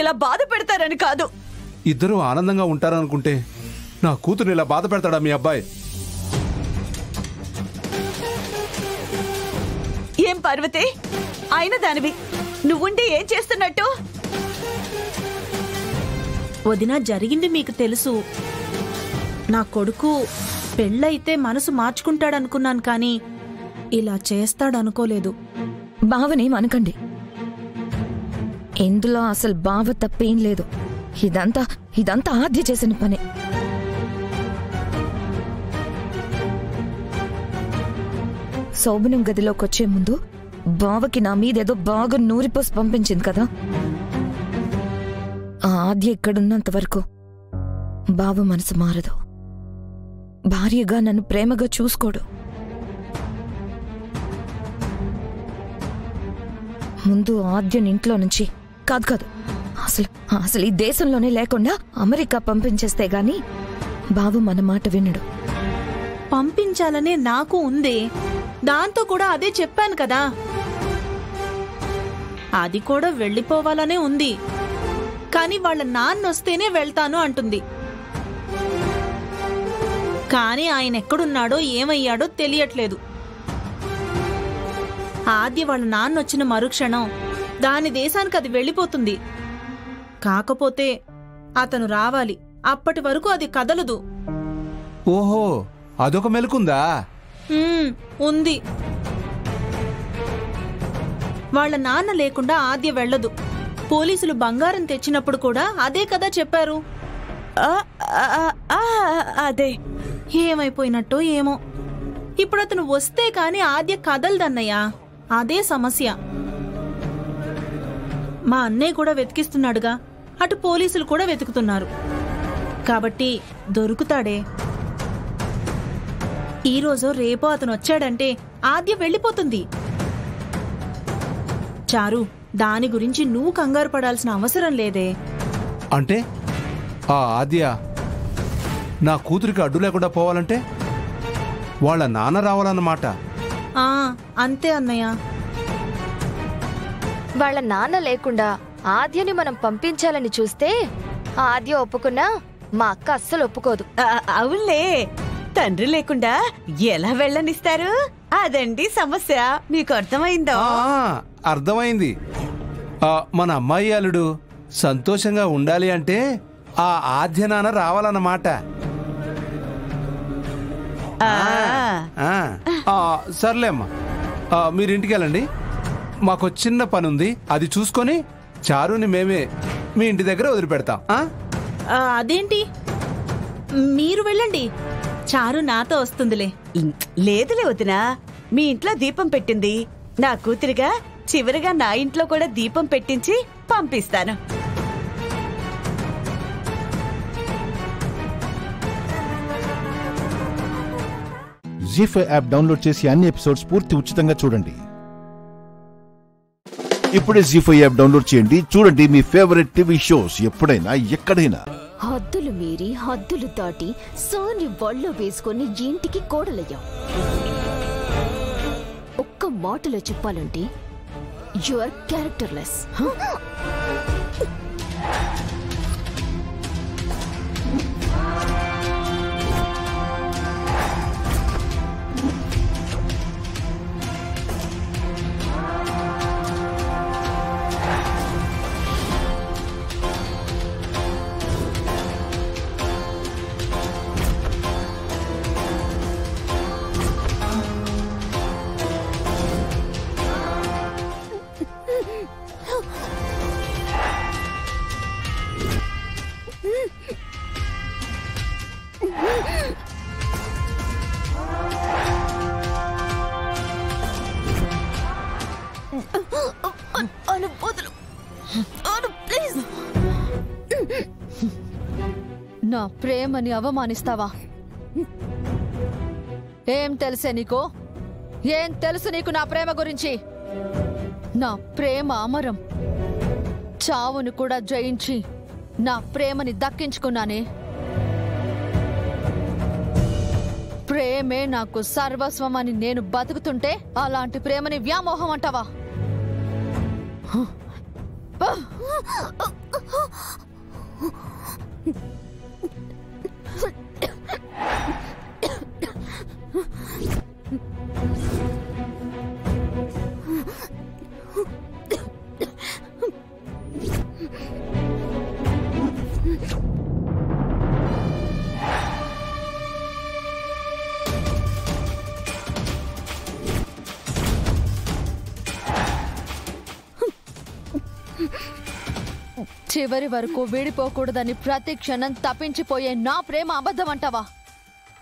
ఇలా బాధ పెడతారని కాదు. ఇద్దరూ ఆనందంగా ఉంటారనుకుంటే నా కూతురు ఇలా బాధ పెడతాడా మీ అబ్బాయి? ఏం పార్వతి, అయిన దానివి నువ్వుండి ఏం చేస్తున్నట్టు? వదినా, జరిగింది మీకు తెలుసు. నా కొడుకు పెళ్ళైతే మనసు మార్చుకుంటాడనుకున్నాను, కానీ ఇలా చేస్తాడనుకోలేదు. బావని అనకండి. ఇందులో అసలు బావ తప్పేం లేదు. ఇదంతా ఆద్య చేసిన పని. శోభనం గదిలోకి వచ్చే ముందు బావకి నా మీదేదో బాగా నూరిపోసి పంపించింది కదా. ఆ ఆద్య ఇక్కడున్నంత వరకు బావ మనసు మారదు. భార్యగా నన్ను ప్రేమగా చూసుకోడు. ముందు ఆద్యని ఇంట్లో నుంచి కాదు అసలు ఈ దేశంలోనే లేకుండా అమెరికా పంపించేస్తే గాని బావ మన మాట వినడు. పంపించాలనే నాకు ఉంది. దాంతో కూడా అదే చెప్పాను కదా. అది కూడా వెళ్ళిపోవాలనే ఉంది, కానీ వాళ్ళ నాన్నొస్తేనే వెళ్తాను అంటుంది. కానీ ఆయన ఎక్కడున్నాడో ఏమయ్యాడో తెలియట్లేదు. ఆద్య వాళ్ళ నాన్నొచ్చిన మరుక్షణం దాని దేశానికి అది వెళ్ళిపోతుంది. కాకపోతే అతను రావాలి. అప్పటి వరకు అది కదలదు. ఓహో, అదొక మెలుకుందా? ఉంది. వాళ్ళ నాన్న లేకుండా ఆద్య వెళ్ళదు. పోలీసులు బంగారం తెచ్చినప్పుడు కూడా అదే కదా చెప్పారు. అదే ఏమైపోయినట్టో ఏమో. ఇప్పుడు అతను వస్తే కాని ఆద్య కదలదన్నయ్యా. అదే సమస్య. మా అన్నయ్య కూడా వెతికిస్తున్నాడుగా, అటు పోలీసులు కూడా వెతుకుతున్నారు. కాబట్టి దొరుకుతాడే. ఈ రోజు రేపో అతను వచ్చాడంటే ఆద్య వెళ్ళిపోతుంది. చారు, దాని గురించి నువ్వు కంగారు పడాల్సిన అవసరం లేదే. అంటే ఆ ఆద్య నా కూతురికి అడ్డు లేకుండా పోవాలంటే వాళ్ళ నాన్న రావాలన్నమాట. అంతే అన్నయ్య. వాళ్ళ నాన్న లేకుండా ఆద్యని మనం పంపించాలని చూస్తే ఆద్య ఒప్పుకున్నా మా అక్క అస్సలు ఒప్పుకోదు. అవునులే, తండ్రి లేకుండా ఎలా వెళ్ళనిస్తారు? అదండి సమస్య. మీకు అర్థమైందో? అర్థమైంది. మన అమ్మాయి అల్లుడు సంతోషంగా ఉండాలి అంటే ఆ ఆద్య నాన్న రావాలన్నమాట. సర్లే అమ్మా, మీరింటికి వెళ్ళండి. మాకు చిన్న పని ఉంది, అది చూసుకొని చారుని మేమే మీ ఇంటి దగ్గర వదిలిపెడతాం. అదేంటి, మీరు వెళ్ళండి. చారు నాతో వస్తుందిలే. లేదులే వదినా, మీ ఇంట్లో దీపం పెట్టింది. నా కూతురిగా చివరిగా నా ఇంట్లో కూడా దీపం పెట్టించి పంపిస్తాను. జీ5 యాప్ డౌన్లోడ్ చేసి అన్ని ఎపిసోడ్స్ పూర్తి ఉచితంగా చూడండి. ఇప్పుడే జీ5 యాప్ డౌన్లోడ్ చేయండి. చూడండి మీ ఫేవరెట్ టీవీ షోస్ ఎప్పుడైనా ఎక్కడైనా. హద్దులు మీరి హద్దులు దాటి సోని వళ్ళో వేసుకొని ఇంటికి కోడలయ్యాం. ఒక్క మాటలో చెప్పాలంటే యు ఆర్ క్యారెక్టర్లెస్. నా ప్రేమని అవమానిస్తావా? ఏం తెలుసే నీకో? ఏం తెలుసు నీకు నా ప్రేమ గురించి? నా ప్రేమ అమరం. చావును కూడా జయించి నా ప్రేమని దక్కించుకున్నానే. ప్రేమే నాకు సర్వస్వం అని నేను బతుకుతుంటే అలాంటి ప్రేమని వ్యామోహం అంటావా? చివరి వరకు విడిపోకూడదని ప్రతి క్షణం తప్పించిపోయే నా ప్రేమ అబద్ధం అంటావా?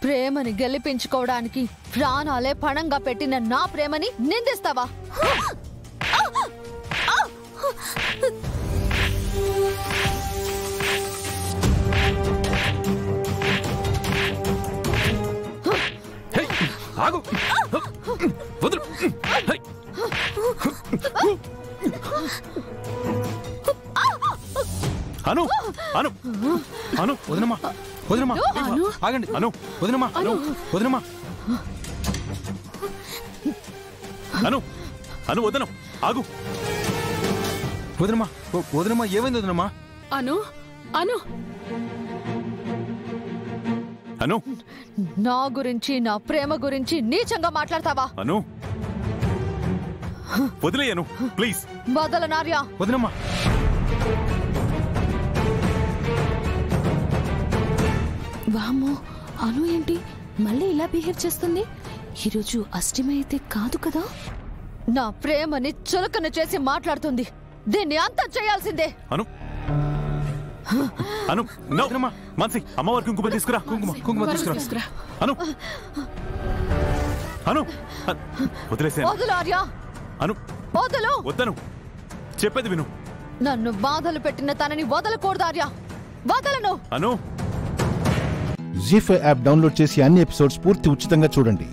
ప్రేమని గెలిపించుకోవడానికి ప్రాణాలే పణంగా పెట్టిన నా ప్రేమని నిందిస్తావా? అను అను అను వదినమ్మా వదినమ్మా ఆగండి. అను వదినమ్మా వదినమ్మా అను అను వదనం ఆగు. వదినమ్మా వదినమ్మా ఏమైంది వదినమ్మా? అను అను అను నా గురించి నా ప్రేమ గురించి నీచంగా మాట్లాడతావా? అను వదిలేయను ప్లీజ్. వదలనార్యా. వదినమ్మా వామ్మో, అను ఏంటి మళ్ళీ ఇలా బిహేవ్ చేస్తుంది? ఈరోజు అష్టమి అయితే కాదు కదా? నా ప్రేమని చులకన చేసి మాట్లాడుతుంది. దీన్ని అంతం చేయాల్సిందే. అను అను నో మాన్సి అమ్మవారికి కుంకుమ తీసుకురా. కుంకుమ తీసుకురా. అను అను వదిలేసే. వదులు ఆర్యా. అను వదులు. వద్దను చెప్పేది విను. నన్ను బాధలు పెట్టిన తనని వదలకూడదు ఆర్యా. వదలను. అను జీ5 యాప్ డౌన్లోడ్ చేసి అన్ని ఎపిసోడ్స్ పూర్తి ఉచితంగా చూడండి.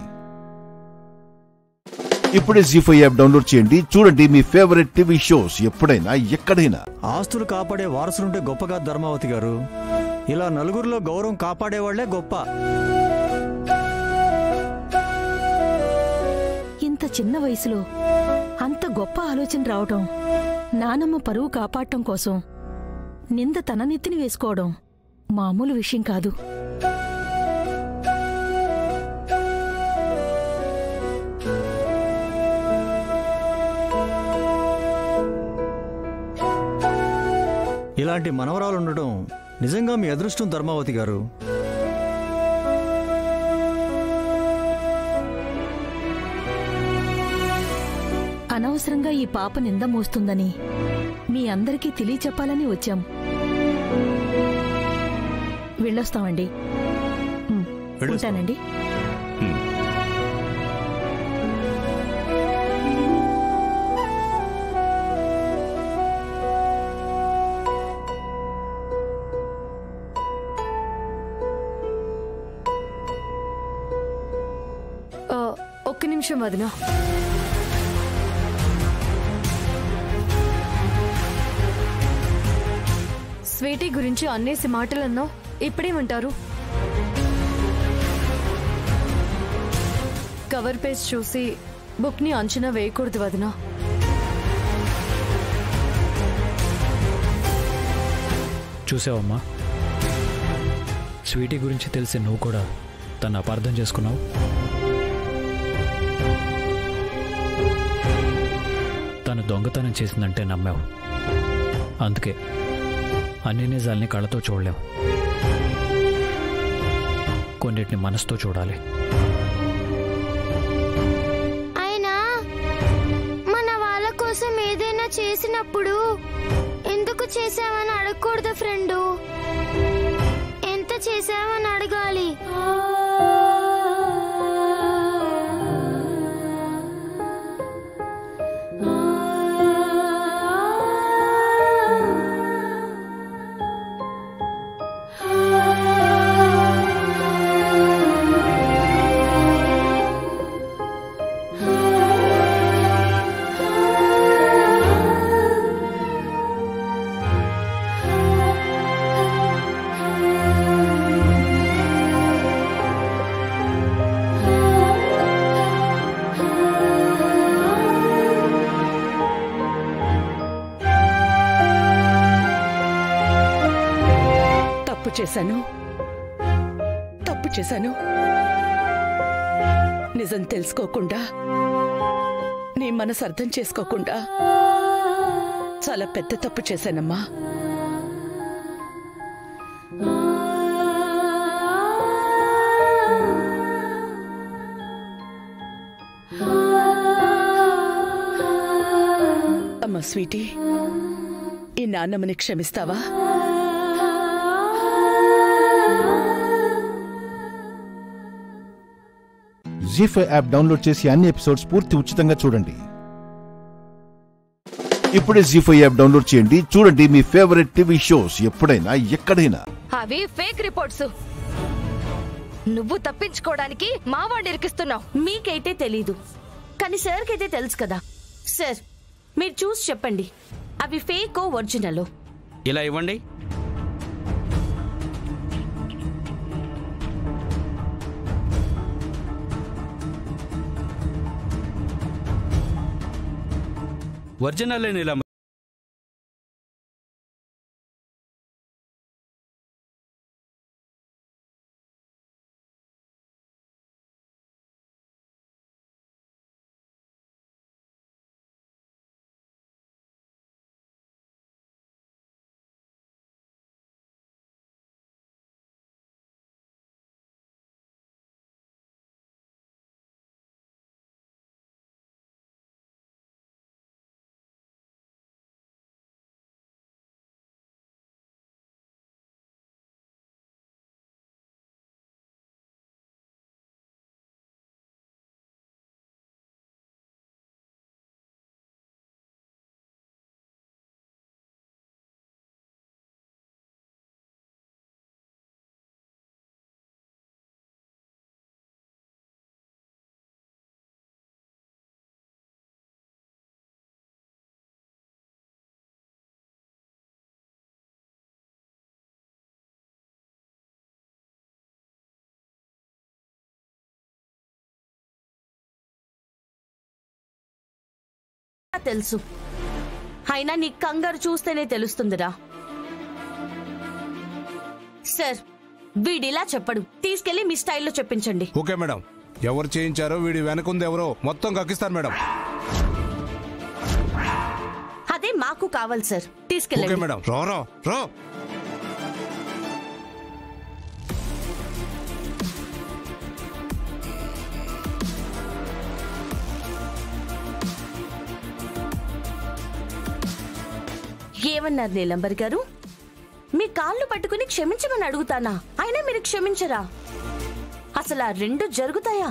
ఇప్పుడే జీ5 యాప్ డౌన్లోడ్ చేయండి. చూడండి మీ ఫేవరెట్ టీవీ షోస్ ఎప్పుడైనా ఎక్కడైనా. ఆస్తులు కాపాడే వారసులుంటే గొప్పగా ధర్మావతి గారు. ఇలా నలుగురిలో గౌరవం కాపాడేవాళ్లే గొప్ప. ఇంత చిన్న వయసులో అంత గొప్ప ఆలోచన రావటం, నానమ్మ పరువు కాపాడటం కోసం నింద తన నెత్తిని వేసుకోవడం మామూలు విషయం కాదు. ఇలాంటి మనవరాలు ఉండడం నిజంగా మీ అదృష్టం ధర్మావతి గారు. అనవసరంగా ఈ పాప నింద మోస్తుందని మీ అందరికీ తెలియచెప్పాలని వచ్చాం. వెళ్ళొస్తామండి. ఉంటానండి. ఒక్క నిమిషం వదినా. స్వీటీ గురించి అన్నేసి మాటలన్నావు, ఇప్పుడేమంటారు? కవర్ పేజ్ చూసి బుక్ని అంచనా వేయకూడదు వదినా. చూసావమ్మా, స్వీటీ గురించి తెలిసి నువ్వు కూడా తను అపార్థం చేసుకున్నావు. తను దొంగతనం చేసిందంటే నమ్మావు. అందుకే అన్ని నిజాల్ని కళ్ళతో చూడలేం, కొన్నిటిని మనసుతో చూడాలి. అయినా మన వాళ్ళ కోసం ఏదైనా చేసినప్పుడు ఎందుకు చేసావని అడగకూడదు ఫ్రెండు, ఎంత చేసావని అడగాలి. తప్పు చేశాను నిజం తెలుసుకోకుండా నీ మనసు అర్థం చేసుకోకుండా చాలా పెద్ద తప్పు చేశానమ్మా. అమ్మా స్వీటీ, ఈ నాన్నమ్మని క్షమిస్తావా? జీ5 యాప్ డౌన్లోడ్ చేసి అన్ని ఎపిసోడ్స్ పూర్తి ఉచితంగా చూడండి. ఇప్పుడే జీ5 యాప్ డౌన్లోడ్ చేయండి. చూడండి మీ ఫేవరెట్ టీవీ షోస్ ఎప్పుడైనా ఎక్కడైనా. అవి ఫేక్ రిపోర్ట్స్. నువ్వు తప్పించుకోవడానికి మా వాడిని ఇరికిస్తున్నావు. మీకైతే తెలీదు, కానీ సార్కి అయితే తెలుసు కదా. సార్, మీరు చూసి చెప్పండి, అవి ఫేకో ఒరిజినలో. ఇలా ఇవ్వండి. ఒరిజినల్ ఇలా తెలుసు, అయినా నీ కంగారు చూస్తేనే తెలుస్తుందిరా. సార్, వీడిలా చెప్పడు, తీసుకెళ్లి మీ స్టైల్లో చెప్పించండి. Okay madam. ఎవరు చేయించారో వీడి వెనకుంది ఎవరో మొత్తం కక్కిస్తారు మేడం. అదే మాకు కావాలి సార్, తీసుకెళ్ళండి. Okay madam. రా రా రా. ఏమన్నారు నీలంబర్ గారు? మీ కాళ్ళు పట్టుకుని క్షమించమని అడుగుతానా, అయినా మీరు క్షమించరా? అసలు ఆ రెండు జరుగుతాయా?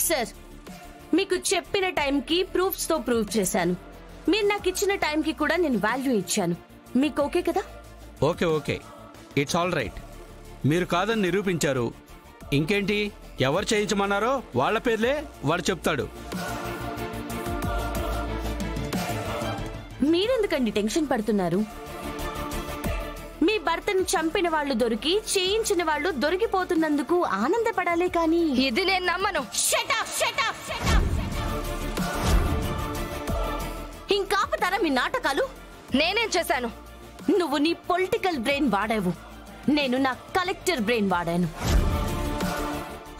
సార్, మీకు చెప్పిన టైంకి ప్రూఫ్స్ తో ప్రూవ్ చేశాను. మీరు నాకు ఇచ్చిన టైంకి కూడా నేను వాల్యూ ఇచ్చాను. మీకు ఓకే కదా? Okay okay, it's all right. మీరు కాదని నిరూపించారు. ఇంకేంటి, ఎవరు చేయించమన్నారో వాళ్ళ పేర్లే వాడు చెప్తాడు. మీరెందుకండి టెన్షన్ పడుతున్నారు? మీ భర్తను చంపిన వాళ్ళు దొరికి చేయించిన వాళ్ళు దొరికిపోతున్నందుకు ఆనందపడాలే కానీ ఇది నేను నమ్మను. ఇంకాపుతారా మీ నాటకాలు? నేనేం చేశాను? నువ్వు నీ పొలిటికల్ బ్రెయిన్ వాడావు, నేను నా కలెక్టర్ బ్రెయిన్ వాడాను.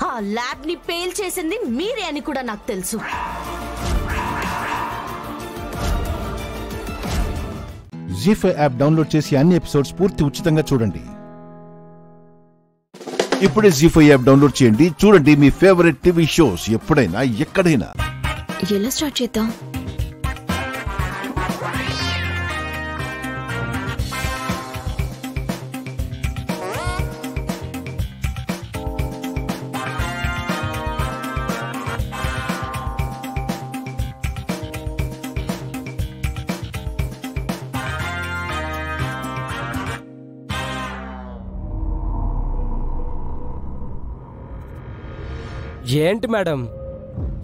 ఆ ల్యాబ్ ని పేల్ చేసింది మీరే అని కూడా నాకు తెలుసు. జీ5 యాప్ డౌన్లోడ్ చేసి అన్ని ఎపిసోడ్స్ పూర్తి ఉచితంగా చూడండి. ఇప్పుడే జీ5 యాప్ డౌన్లోడ్ చేయండి. చూడండి మీ ఫేవరెట్ టీవీ షోస్ ఎప్పుడైనా ఎక్కడైనా. ఎలా స్టార్ట్ చేద్దాం? ఏంటి మేడం,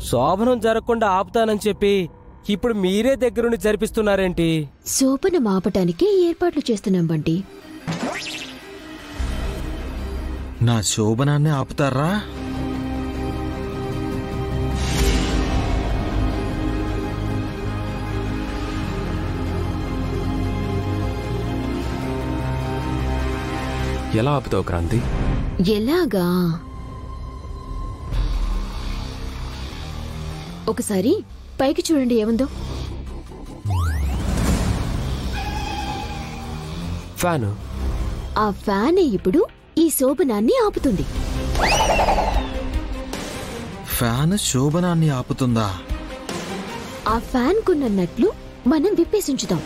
శోభనం జరగకుండా ఆపుతానని చెప్పి ఇప్పుడు మీరే దగ్గరుండి జరిపిస్తున్నారేంటి? శోభనం ఆపటానికి ఏర్పాట్లు చేస్తున్నాం బంటి. నా శోభనాన్ని ఆపుతారా? ఎలా ఆపుతావు క్రాంతి? ఎలాగా? ఒకసారి పైకి చూడండి ఏముందో. ఫ్యాను. ఆ ఫ్యానే ఇప్పుడు ఈ శోభనాన్ని ఆపుతుంది. ఫ్యాన్ శోభనాన్ని ఆపుతుందా? ఆ ఫ్యాన్ కున్నట్లు మనం విప్పేసుంచుదాం.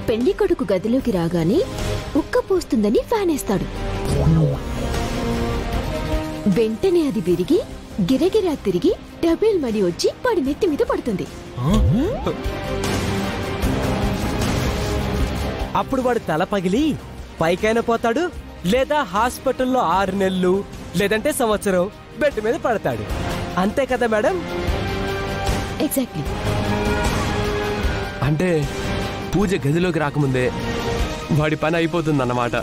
పెళ్లి కొడుకు గదిలోకి రాగానే ఉక్క పోస్తుందని ఫ్యాన్ వేస్తాడు. వెంటనే అది విరిగి గిరగిరా తిరిగి డబుల్ మనీ వచ్చి వాడి నెత్తి మీద పడుతుంది. అప్పుడు వాడు తల పగిలి పైకైనా పోతాడు, లేదా హాస్పిటల్లో 6 నెలలు లేదంటే సంవత్సరం బెడ్ మీద పడతాడు. అంతే కదా మేడం? ఎగ్జాక్ట్లీ. అంటే పూజ గదిలోకి రాకముందే వాడి పని అయిపోతుందన్నమాట.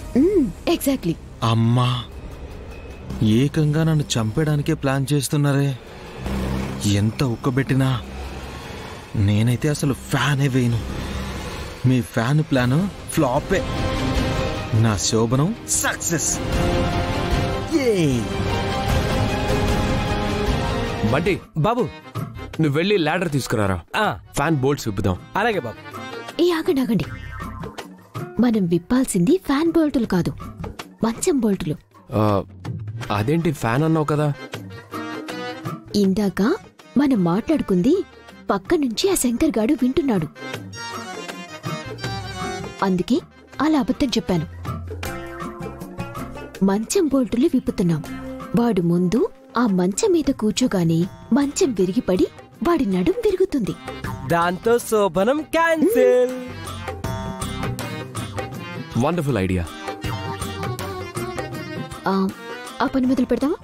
ఎగ్జాక్ట్లీ. అమ్మా, ఏకంగా నన్ను చంపేయడానికే ప్లాన్ చేస్తున్నారే. ఎంత ఉక్కబెట్టినా నేనైతే అసలు ఫ్యానే వేయను. మీ ఫ్యాన్ ప్లాన్ ఫ్లాపే. నా శోభనం సక్సెస్. బంటి బాబు, నువ్వు వెళ్ళి ల్యాడర్ తీసుకురారా. ఫ్యాన్ బోల్ట్స్ విప్పుదాం. అలాగే బాబు. ఆగండి. మనం విప్పాల్సింది ఫ్యాన్ బోల్టులు కాదు, మంచం బోల్టులు. అదేంటి ఫ్యాన్ అన్నావు కదా? ఇందాక మనం మాట్లాడుకుంది పక్క నుంచి ఆ శంకర్ గాడు వింటున్నాడు. అందుకే అలా అబద్ధం చెప్పాను. మంచం బోల్టులు విప్పుతున్నాం. వాడు ముందు ఆ మంచం మీద కూర్చోగానే మంచం విరిగిపడి వాడి నడుం విరుగుతుంది. దాంతో శోభనం క్యాన్సిల్. Wonderful idea. ఆ పని మొదలు పెడతావా?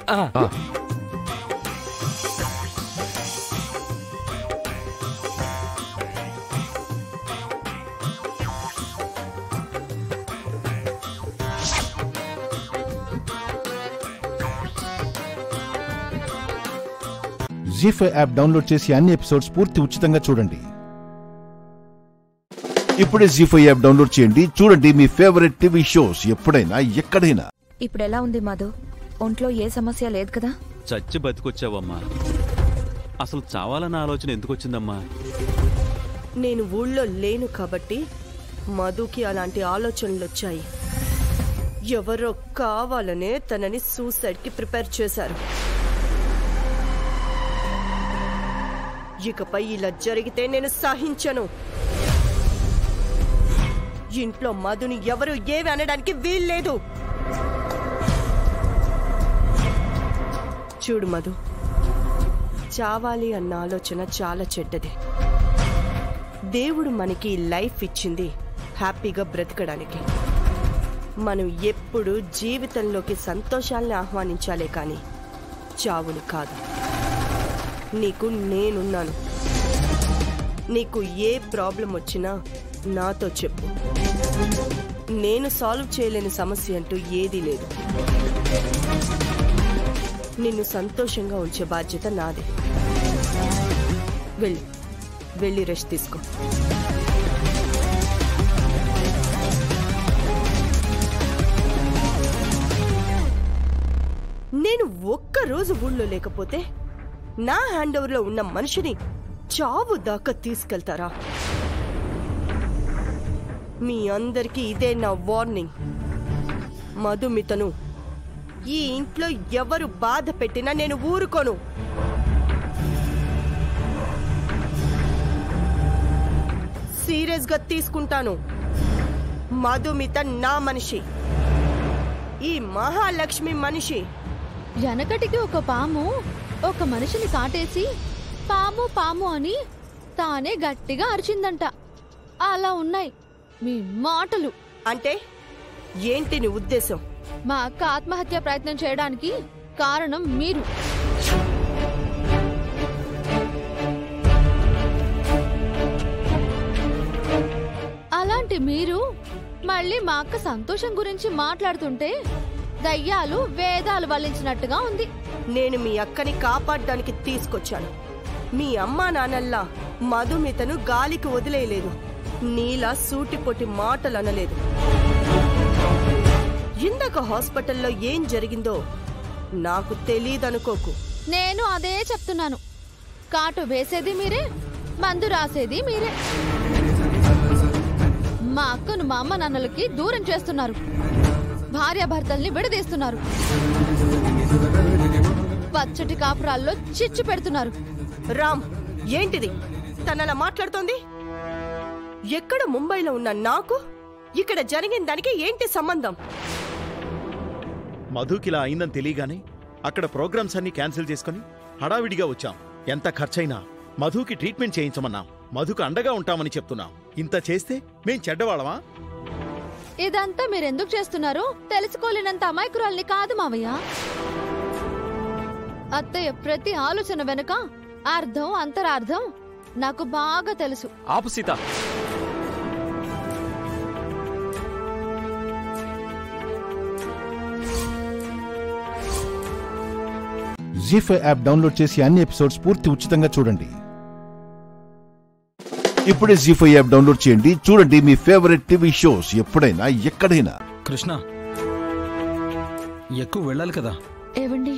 జీ5 యాప్ డౌన్లోడ్ చేసి అన్ని ఎపిసోడ్స్ పూర్తి ఉచితంగా చూడండి. ఇప్పుడే జీ5 యాప్ డౌన్లోడ్ చేయండి. చూడండి మీ ఫేవరెట్ టీవీ షోస్ ఎప్పుడైనా ఎక్కడైనా. ఇప్పుడు ఎలా ఉంది మాధవ్? ఒంట్లో ఏ సమస్య లేదు కదా? చచ్చి బతికొచ్చావమ్మా. అసలు చావాలన్న ఆలోచన ఎందుకు వచ్చిందమ్మా? నేను ఊళ్ళో లేను కాబట్టి మధుకి అలాంటి ఆలోచనలు వచ్చాయి. ఎవరో కావాలనే తనని సూసైడ్ కి ప్రిపేర్ చేశారు. ఇకపై ఇలా జరిగితే నేను సహించను. ఇంట్లో మధుని ఎవరు ఏవి అనడానికి వీల్లేదు. చూడు మధు, చావాలి అన్న ఆలోచన చాలా చెడ్డది. దేవుడు మనకి లైఫ్ ఇచ్చింది హ్యాపీగా బ్రతకడానికి. మనం ఎప్పుడు జీవితంలోకి సంతోషాల్ని ఆహ్వానించాలే కానీ చావుని కాదు. నీకు నేనున్నాను. నీకు ఏ ప్రాబ్లం వచ్చినా నాతో చెప్పు. నేను సాల్వ్ చేయలేని సమస్య అంటూ ఏదీ లేదు. నిన్ను సంతోషంగా ఉంచే బాధ్యత నాదే. వెళ్ళి రెస్ట్ తీసుకో. నేను ఒక్కరోజు ఊళ్ళో లేకపోతే నా హ్యాండ్ ఓవర్లో ఉన్న మనిషిని చావు దాకా తీసుకెళ్తారా? మీ అందరికీ ఇదే నా వార్నింగ్. మధుమితను ఈ ఇంట్లో ఎవరు బాధ పెట్టినా నేను ఊరుకోను. సీరియస్ గా తీసుకుంటాను. మధుమిత నా మనిషి, ఈ మహాలక్ష్మి మనిషి. వెనకటికి ఒక పాము ఒక మనిషిని కాటేసి పాము పాము అని తానే గట్టిగా అరిచిందంట. అలా ఉన్నాయి మీ మాటలు. అంటే ఏంటి నీ ఉద్దేశం? మా అక్క ఆత్మహత్య ప్రయత్నం చేయడానికి కారణం మీరు. అలాంటి మీరు మళ్ళీ మా అక్క సంతోషం గురించి మాట్లాడుతుంటే దయ్యాలు వేదాలు వల్లించినట్టుగా ఉంది. నేను మీ అక్కని కాపాడడానికి తీసుకొచ్చాను. మీ అమ్మా నాన్నల్లా మధుమితను గాలికి వదిలేయలేదు. నీలా సూటిపోటి మాటలు అనలేదు. ఇందాక హాస్పిటల్లో ఏం జరిగిందో నాకు తెలీదనుకోకు. నేను అదే చెప్తున్నాను. కాటు వేసేది మీరే, మందు రాసేది మీరే. మా అక్కను మా అమ్మ నాన్నలకి దూరం చేస్తున్నారు, భార్యాభర్తల్ని విడదీస్తున్నారు, పచ్చటి కాపురాల్లో చిచ్చు పెడుతున్నారు. రామ్, ఏంటిది తనలా మాట్లాడుతోంది? ఎక్కడ ముంబైలో ఉన్న నాకు ఇక్కడ జరిగిన దానికి ఏంటి సంబంధం? మధుకిలా అయిందని తెలియగానే అక్కడ ప్రోగ్రామ్స్ అన్ని క్యాన్సిల్ చేసుకుని హడావిడిగా వచ్చాం. ఎంత ఖర్చైనా మధుకి ట్రీట్మెంట్ చేయించమన్నాం. మధుకు అండగా ఉంటామని చెప్తున్నాం. ఇంత చేస్తే మేం చెడ్డవాళ్ళమా? ఇదంతా మీరెందుకు చేస్తున్నారు? తెలుసుకోలేనంత అమాయకురాల్ని కాదు మావయ్య. అత్తయ్య ప్రతి ఆలోచన వెనుక అర్థం అంతరార్థం నాకు బాగా తెలుసు. ఆపు సీత. జీ5 యాప్ డౌన్లోడ్ చేసి అన్ని ఎపిసోడ్స్ పూర్తి ఉచితంగా చూడండి. ఇప్పుడే జీ5 యాప్ డౌన్లోడ్ చేయండి. చూడండి మీ ఫేవరెట్ టీవీ షోస్ ఎప్పుడైనా ఎక్కడైనా. కృష్ణ, ఎక్కువ వెళ్ళాలి కదా. ఏవండి,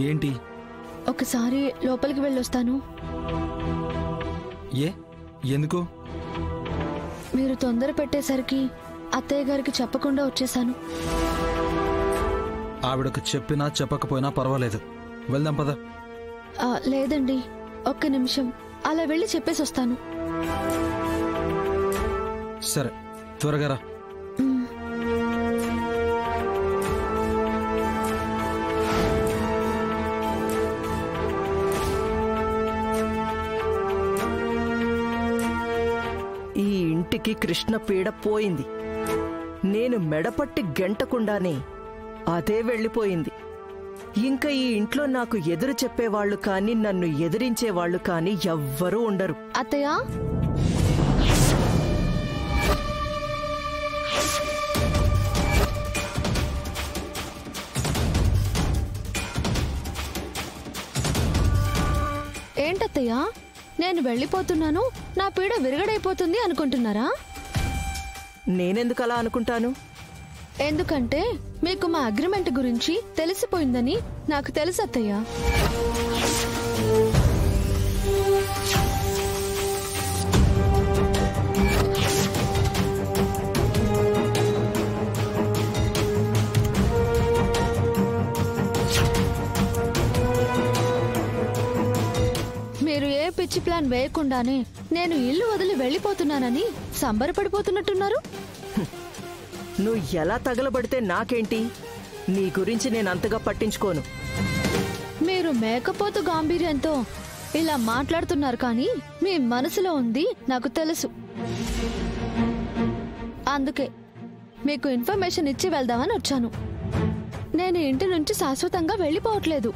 ఏంటి? ఒకసారి లోపలికి వెళ్ళొస్తాను. ఎందుకు? మీరు తొందర పెట్టేసరికి అత్తయ్య గారికి చెప్పకుండా వచ్చేసాను. ఆవిడకు చెప్పినా చెప్పకపోయినా పర్వాలేదు, వెళ్దాం పద. లేదండి, ఒక్క నిమిషం అలా వెళ్ళి చెప్పేసి వస్తాను. సరే, త్వరగా రా. ఈ ఇంటికి కృష్ణ పీడ పోయింది. నేను మెడపట్టి గెంటకుండానే అదే వెళ్ళిపోయింది. ఇంకా ఈ ఇంట్లో నాకు ఎదురు చెప్పేవాళ్లు కానీ నన్ను ఎదిరించేవాళ్లు కానీ ఎవ్వరూ ఉండరు. అత్తయ్య, ఏంటత్తయ్య, నేను వెళ్ళిపోతున్నాను, నా పీడ విరగడైపోతుంది అనుకుంటున్నారా? నేనెందుకు అలా అనుకుంటాను? ఎందుకంటే మీకు మా అగ్రిమెంట్ గురించి తెలిసిపోయిందని నాకు తెలుసు అత్తయ్య. మీరు ఏ పిచ్చి ప్లాన్ వేయకుండానే నేను ఇల్లు వదిలి వెళ్ళిపోతున్నానని సంబరపడిపోతున్నట్టున్నారు. నువ్వు ఎలా తగలబడితే నాకేంటి? నీ గురించి నేను అంతగా పట్టించుకోను. మీరు మేకపోతు గాంభీర్యంతో ఇలా మాట్లాడుతున్నారు, కానీ మీ మనసులో ఉంది నాకు తెలుసు. అందుకే మీకు ఇన్ఫర్మేషన్ ఇచ్చి వెళ్దామని వచ్చాను. నేను ఇంటి నుంచి శాశ్వతంగా వెళ్ళిపోవట్లేదు.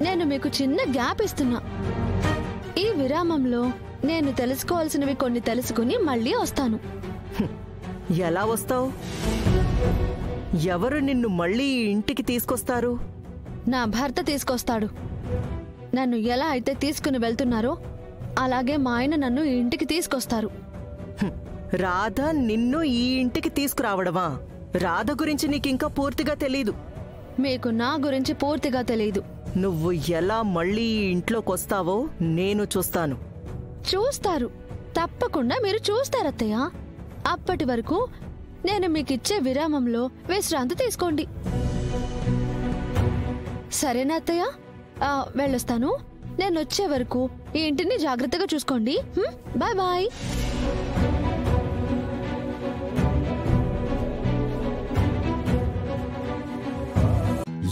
నేను మీకు చిన్న గ్యాప్ ఇస్తున్నా. ఈ విరామంలో నేను తెలుసుకోవాల్సినవి కొన్ని తెలుసుకుని మళ్ళీ వస్తాను. ఎలా వస్తావు? ఎవరు నిన్ను మళ్ళీ ఇంటికి తీసుకొస్తారు? నా భర్త తీసుకొస్తాడు. నన్ను ఎలా అయితే తీసుకుని వెళ్తున్నారో అలాగే మా ఆయన నన్ను ఈ ఇంటికి తీసుకొస్తారు. రాధ నిన్ను ఈ ఇంటికి తీసుకురావడమా? రాధ గురించి నీకింకా పూర్తిగా తెలీదు. మీకు నా గురించి పూర్తిగా తెలీదు. నువ్వు ఎలా మళ్ళీ ఈ ఇంట్లోకొస్తావో నేను చూస్తాను. చూస్తారు, తప్పకుండా మీరు చూస్తారత్తయ్య. అప్పటి వరకు నేను మీకిచ్చే విరామంలో విశ్రాంతి తీసుకోండి. సరేనా అత్తయ్య? వెళ్ళొస్తాను. నేను వచ్చే వరకు ఈ ఇంటిని జాగ్రత్తగా చూసుకోండి. Bye bye.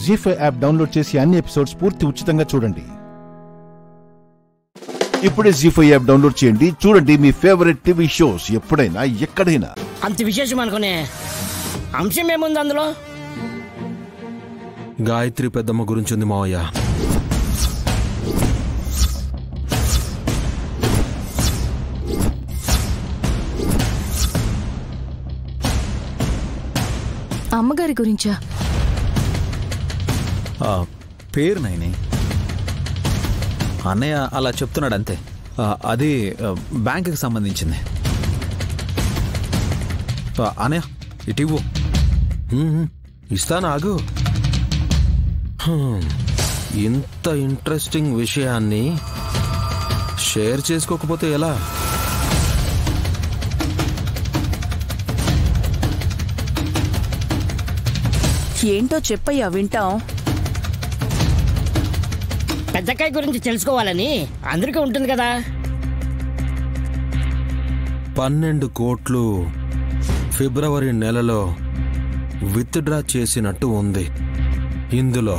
Zee five app download చేసి అన్ని ఎపిసోడ్స్ పూర్తి ఉచితంగా చూడండి. ఇప్పుడే జీ5 యాప్ డౌన్లోడ్ చేయండి. చూడండి మీ ఫేవరెట్ టీవీ షోస్ ఎప్పుడైనా ఎక్కడైనా. అంత విశేషం అనుకునే అంశం ఏముంది అందులో? గాయత్రి పెద్దమ్మ గురించి ఉంది మావయ్య. అమ్మగారి గురించా? పేరు నైని. అన్నయ్య అలా చెప్తున్నాడు అంతే. అది బ్యాంకుకి సంబంధించింది. అన్నయ్య ఇటివ్వు. ఇస్తాను, ఆగు. ఇంత ఇంట్రెస్టింగ్ విషయాన్ని షేర్ చేసుకోకపోతే ఎలా? ఏంటో చెప్పయ్యా, వింటాం. పెద్దకాయ గురించి తెలుసుకోవాలని అందరికీ ఉంటుంది కదా. 12 కోట్లు ఫిబ్రవరి నెలలో విత్డ్రా చేసినట్టు ఉంది. ఇందులో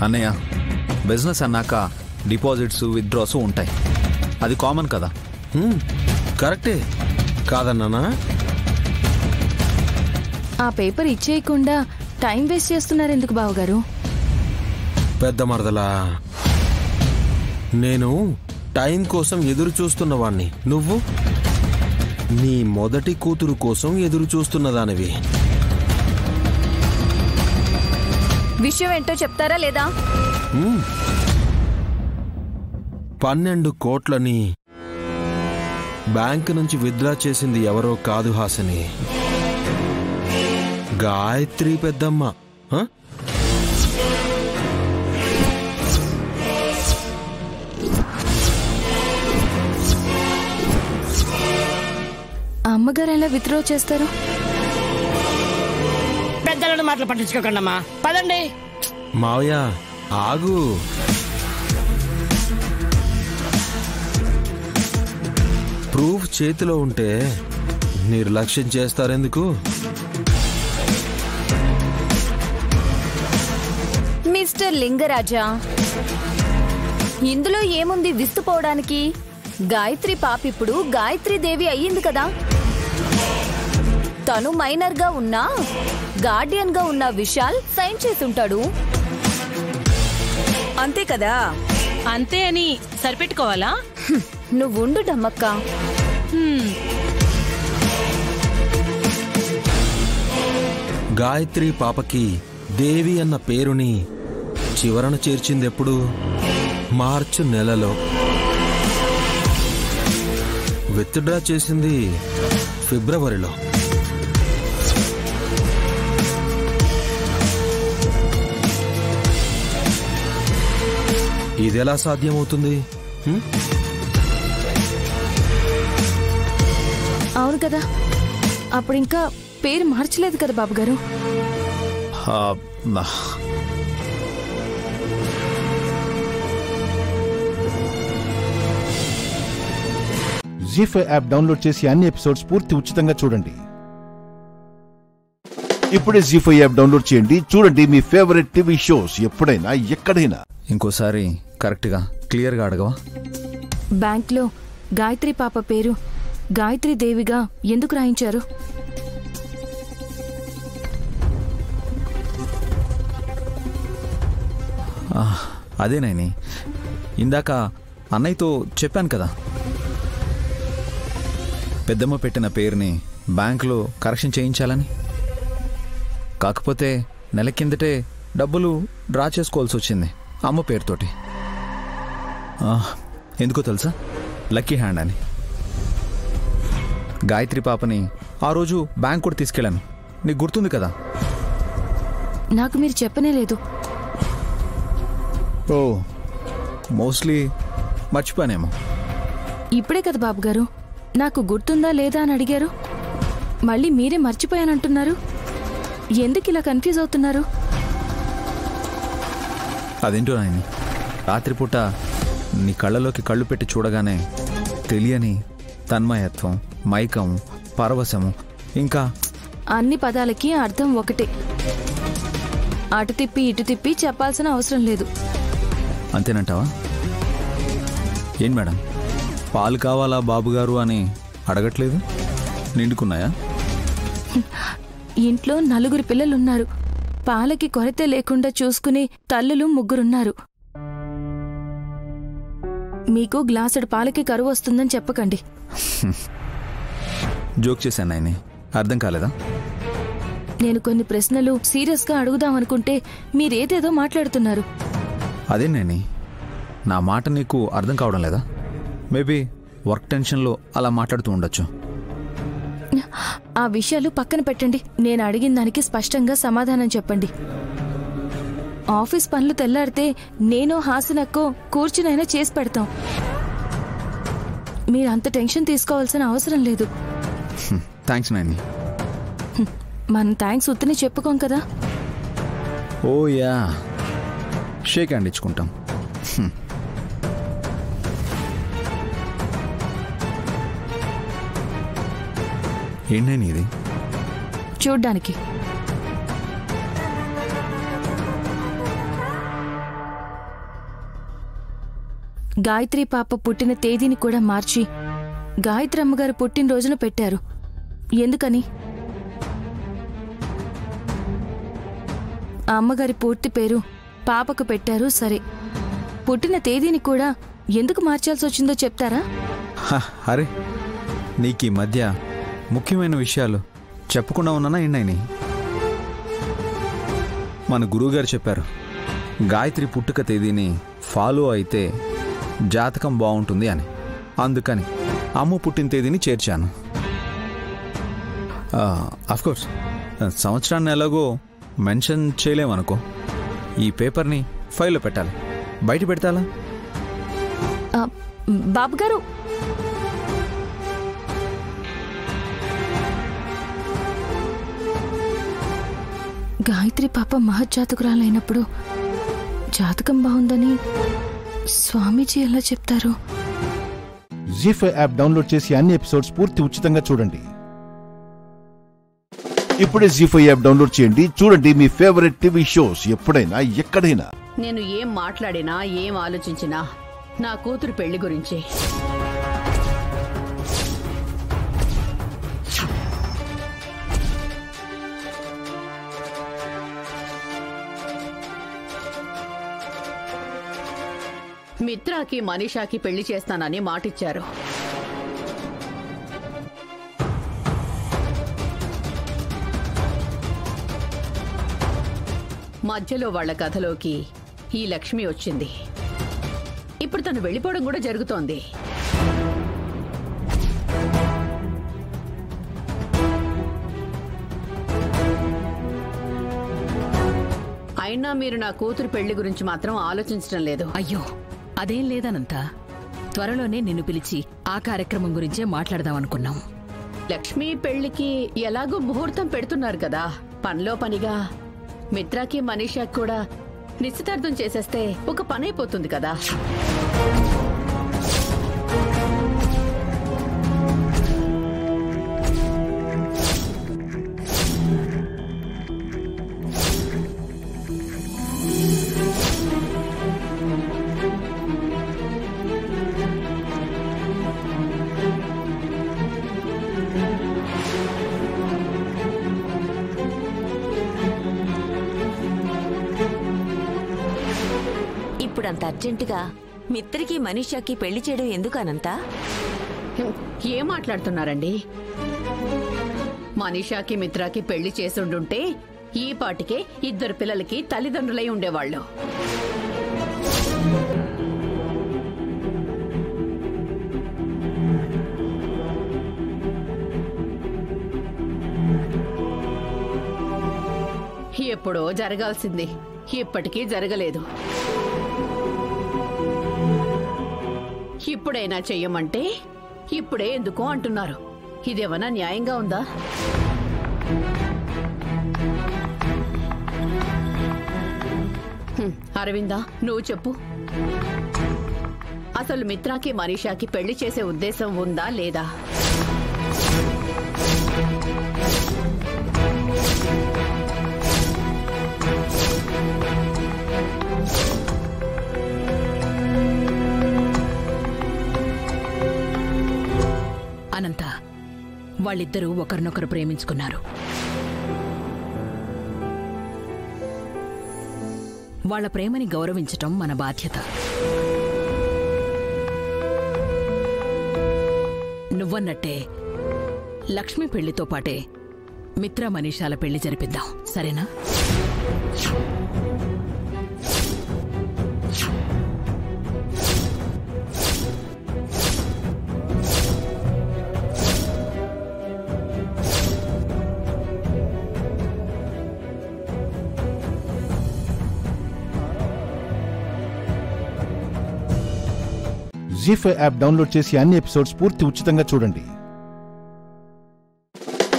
అన్నయ్య, బిజినెస్ అన్నాక డిపాజిట్స్ విత్డ్రాస్ ఉంటాయి, అది కామన్ కదా. కరెక్టే కాదన్నానా? ఆ పేపర్ ఇచ్చేయకుండా టైం వేస్ట్ చేస్తున్నారు ఎందుకు బావగారు? పెద్ద మరదలా, నేను టైం కోసం ఎదురు చూస్తున్నవాణ్ణి. నువ్వు నీ మొదటి కూతురు కోసం ఎదురు చూస్తున్నదానివి. విషయం ఏంటో చెప్తారా లేదా? 12 కోట్లని బ్యాంక్ నుంచి విత్డ్రా చేసింది ఎవరో కాదు హాసిని, గాయత్రి పెద్దమ్మ. అమ్మగారు ఎలా విత్డ్రా చేస్తారు? పెద్దలను మాటలు పట్టించుకోకండమ్మా, పదండి. మావయ్య ఆగు. ప్రూఫ్ చేతిలో ఉంటే నిర్లక్ష్యం చేస్తారెందుకు? మిస్టర్ లింగరాజా, ఇందులో ఏముంది విస్తుపోవడానికి? గాయత్రి పాప ఇప్పుడు గాయత్రి దేవి అయ్యింది కదా. తను మైనర్ గా ఉన్నా గార్డియన్ గా ఉన్న విశాల్ సైన్ చేసుంటాడు. అంతే కదా? అంతే అని సరిపెట్టుకోవాలా? నువ్వుండు డమ్మక్క. గాయత్రి పాపకి దేవి అన్న పేరుని చివరన చేర్చిందెప్పుడు? మార్చి నెలలో. విత్డ్రా చేసింది ఫిబ్రవరిలో. ఇదెలా సాధ్యమవుతుంది? అవును కదా, అప్పుడు ఇంకా పేరు మార్చలేదు కదా బాబు గారు. జీ5 యాప్ డౌన్లోడ్ చేసి అన్ని ఎపిసోడ్స్ పూర్తి ఉచితంగా చూడండి. ఇప్పుడే జీ5 యాప్ డౌన్లోడ్ చేయండి, చూడండి మీ ఫేవరెట్ టీవీ షోస్ ఎప్పుడైనా ఎక్కడైనా. ఇంకోసారి కరెక్ట్గా క్లియర్గా అడగవా? బ్యాంక్లో గాయత్రి పాప పేరు గాయత్రి దేవిగా ఎందుకు రాయించారు? అదేనాయని, ఇందాక అన్నయ్యతో చెప్పాను కదా, పెద్దమ్మ పెట్టిన పేరుని బ్యాంకులో కరెక్షన్ చేయించాలని. కాకపోతే నెల కిందటే డబ్బులు డ్రా చేసుకోవాల్సి వచ్చింది అమ్మ పేరుతోటి. ఎందుకో తెలుసా? లక్కీ హ్యాండ్ అని. గాయత్రి పాపని ఆ రోజు బ్యాంక్ కూడా తీసుకెళ్ళాను, నీకు గుర్తుంది కదా? నాకు మీరు చెప్పనే లేదు. ఓ, మోస్ట్లీ మర్చిపోయానేమో. ఇప్పుడే కదా బాబు గారు నాకు గుర్తుందా లేదా అని అడిగారు, మళ్ళీ మీరే మర్చిపోయానంటున్నారు. ఎందుకు ఇలా కన్ఫ్యూజ్ అవుతున్నారు? అదేంటో నాయని, రాత్రిపూట నీ కళ్ళలోకి కళ్ళు పెట్టి చూడగానే తెలియని తన్మయత్వం, మైకం, పరవశము, ఇంకా అన్ని పదాలకి అర్థం ఒకటే. అటు తిప్పి ఇటు తిప్పి చెప్పాల్సిన అవసరం లేదు. అంతేనంటావా? ఏం మేడం, పాలు కావాలా బాబుగారు అని అడగట్లేదు? నిండుకున్నాయా? ఇంట్లో 4 పిల్లలున్నారు. పాలకి కొరత లేకుండా చూసుకునే తల్లులు 3 మీకు గ్లాసుడు పాలకి కరువు వస్తుందని చెప్పకండి. జోక్ చేశాను నాయని, అర్థం కాలేదా? నేను కొన్ని ప్రశ్నలు సీరియస్గా అడుగుదామనుకుంటే మీరేదేదో మాట్లాడుతున్నారు. అదే నేని, నా మాట నీకు అర్థం కావడం లేదా? మేబీ వర్క్ టెన్షన్లో అలా మాట్లాడుతూ ఉండొచ్చు. ఆ విషయాలు పక్కన పెట్టండి. నేను అడిగిన దానికి స్పష్టంగా సమాధానం చెప్పండి. ఆఫీస్ పనులు తెల్లారితే నేను హాసినక్కో కూర్చునైనా చేసి పెడతాం. మీరు అంత టెన్షన్ తీసుకోవాల్సిన అవసరం లేదు. థ్యాంక్స్ నాని. మనం థ్యాంక్స్ ఉత్తనే చెప్పుకోం కదా. ఓ యా, షేక్ హ్యాండ్ ఇచ్చుకుంటాం. ఏంటని ఇది? చూడ్డానికి. గాయత్రి పాప పుట్టిన తేదీని కూడా మార్చి గాయత్రి అమ్మగారు పుట్టినరోజున పెట్టారు. ఎందుకని? ఆ అమ్మగారి పూర్తి పేరు పాపకు పెట్టారు, సరే. పుట్టిన తేదీని కూడా ఎందుకు మార్చాల్సి వచ్చిందో చెప్తారా? అరే, నీకు ఈ మధ్య ముఖ్యమైన విషయాలు చెప్పకుండా ఉన్నానా ఏంటని? మన గురువుగారు చెప్పారు, గాయత్రి పుట్టుక తేదీని ఫాలో అయితే జాతకం బాగుంటుంది అని. అందుకని అమ్మ పుట్టిన తేదీని చేర్చాను. అఫ్కోర్స్ సంవత్సరాన్ని ఎలాగో మెన్షన్ చేయలేమనుకో. ఈ పేపర్ని ఫైల్లో పెట్టాలి, బయట పెడతాలా? బాబు గారు, గాయత్రి పాప మహజ్జాతకురాలైనప్పుడు జాతకం బాగుందని స్వామీజీ ఎలా చెప్తారు? జీ5 యాప్ డౌన్లోడ్ చేసి అన్ని ఎపిసోడ్స్ పూర్తి ఉచితంగా చూడండి. ఇప్పుడే జీ5 యాప్ డౌన్లోడ్ చేయండి. చూడండి మీ ఫేవరెట్ టీవీ షోస్ ఎప్పుడైనా ఎక్కడైనా. నేను ఏం మాట్లాడినా ఏం ఆలోచించినా నా కూతురు పెళ్లి గురించి. మిత్రాకి మనీషాకి పెళ్లి చేస్తానని మాటిచ్చారు. మధ్యలో వాళ్ల కథలోకి ఈ లక్ష్మి వచ్చింది. ఇప్పుడు తను వెళ్ళిపోవడం కూడా జరుగుతోంది. అయినా మీరు నా కూతురు పెళ్లి గురించి మాత్రం ఆలోచించడం లేదు. అయ్యో, అదేం లేదనంత. త్వరలోనే నిన్ను పిలిచి ఆ కార్యక్రమం గురించే మాట్లాడదామనుకున్నాం. లక్ష్మి పెళ్లికి ఎలాగో ముహూర్తం పెడుతున్నారు కదా, పనిలో పనిగా మిత్రాకి మనీషాకి కూడా నిశ్చితార్థం చేసేస్తే ఒక పని అయిపోతుంది కదా. ఇప్పుడంత అర్జెంటుగా మిత్రకి మనీషాకి పెళ్లి చేయడం ఎందుకు అనంత? ఏం మాట్లాడుతున్నారండి? మనీషాకి మిత్రాకి పెళ్లి చేసుండుంటే ఈ పాటికే ఇద్దరు పిల్లలకి తల్లిదండ్రులై ఉండేవాళ్ళు. ఎప్పుడో జరగాల్సింది, ఇప్పటికీ జరగలేదు. ఇప్పుడైనా చెయ్యమంటే ఇప్పుడే ఎందుకో అంటున్నారు. ఇదేమన్నా న్యాయంగా ఉందా? అరవిందా, నువ్వు చెప్పు. అసలు మిత్రాకి మనీషాకి పెళ్లి చేసే ఉద్దేశం ఉందా లేదా? అనంత, వాళ్ళిద్దరూ ఒకరినొకరు ప్రేమించుకున్నారు. వాళ్ళ ప్రేమని గౌరవించటం మన బాధ్యత. నువ్వన్నట్టే లక్ష్మి పెళ్లితో పాటే మిత్ర మనీషాల పెళ్లి జరిపిద్దాం, సరేనా? జీ5 యాప్ డౌన్లోడ్ చేసి అన్ని ఎపిసోడ్స్ పూర్తి ఉచితంగా చూడండి.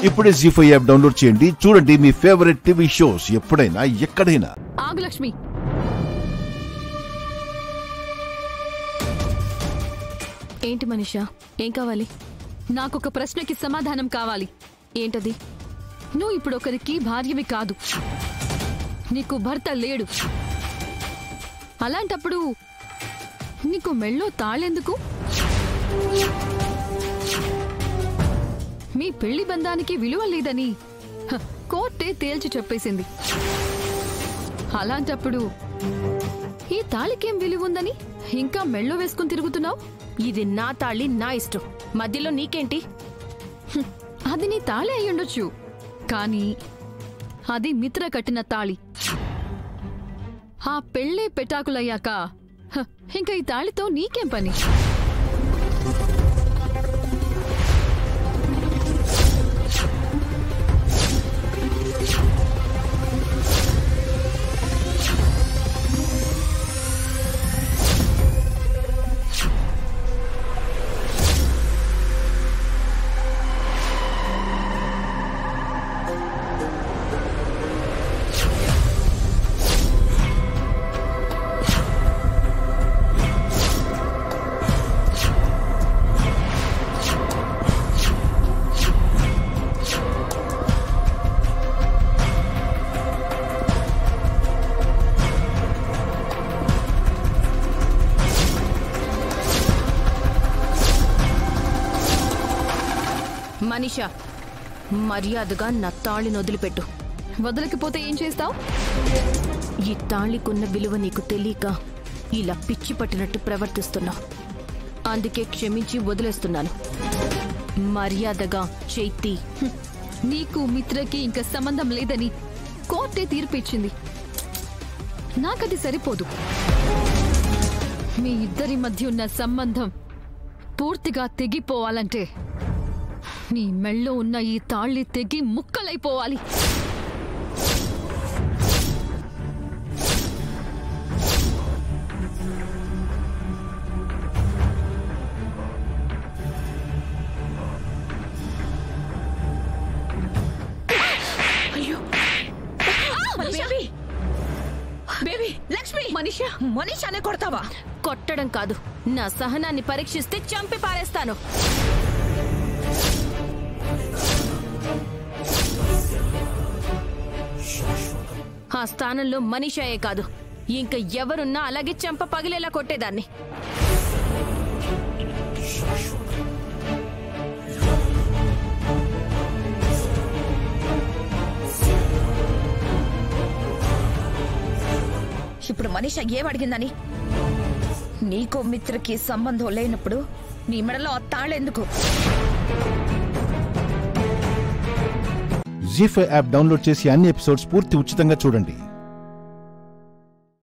ఇప్పుడే జీ5 యాప్ డౌన్లోడ్ చేయండి, చూడండి మీ ఫేవరెట్ టీవీ షోస్ ఎప్పుడైనా ఎక్కడైనా. ఆగు లక్ష్మి. ఏంటి మనీషా, ఏం కావాలి? నాకొక ప్రశ్నకి సమాధానం కావాలి. ఏంటది? నువ్వు ఇప్పుడు ఒకరికి భార్యవి కాదు, నీకు భర్త లేడు. అలాంటప్పుడు నీకు మెళ్ళో తాళెందుకు? మీ పెళ్లి బంధానికి విలువ లేదని కోర్టే తేల్చి చెప్పేసింది. అలాంటప్పుడు ఈ తాళికేం విలువ ఉందని ఇంకా మెళ్ళో వేసుకుని తిరుగుతున్నావు? ఇది నా తాళి, నా ఇష్టం, మధ్యలో నీకేంటి? అది నీ తాళి అయ్యుండొచ్చు, కానీ అది మిత్ర కట్టిన తాళి. ఆ పెళ్ళే పెటాకులయ్యాక ఇంకా ఈ తాళితో నీకేం పని? మనీషా, మర్యాదగా నా తాళిని వదిలిపెట్టు. వదలకపోతే ఏం చేస్తావు? ఈ తాళికున్న విలువ నీకు తెలియక ఇలా పిచ్చి పట్టినట్టు ప్రవర్తిస్తున్నావు. అందుకే క్షమించి వదిలేస్తున్నాను. మర్యాదగా చైతి. నీకు మిత్రకి ఇంకా సంబంధం లేదని కోర్టే తీర్పు ఇచ్చింది. నాకది సరిపోదు. మీ ఇద్దరి మధ్య ఉన్న సంబంధం పూర్తిగా తెగిపోవాలంటే నీ మెళ్ళో ఉన్న ఈ తాళి తెగి ముక్కలైపోవాలి. మనీషానే కొడతావా? కొట్టడం కాదు, నా సహనాన్ని పరీక్షిస్తే చంపి పారేస్తాను. ఆ స్థానంలో మనీషాయే కాదు, ఇంకా ఎవరున్నా అలాగే చంప పగిలేలా కొట్టేదాన్ని. ఇప్పుడు మనీషా ఏమడిగిందని? నీకు మిత్రకి సంబంధం లేనప్పుడు నీ మెడలో ఆ తాళెందుకు? జీ5 యాప్ డౌన్లోడ్ చేసి అన్ని ఎపిసోడ్స్ పూర్తి ఉచితంగా చూడండి.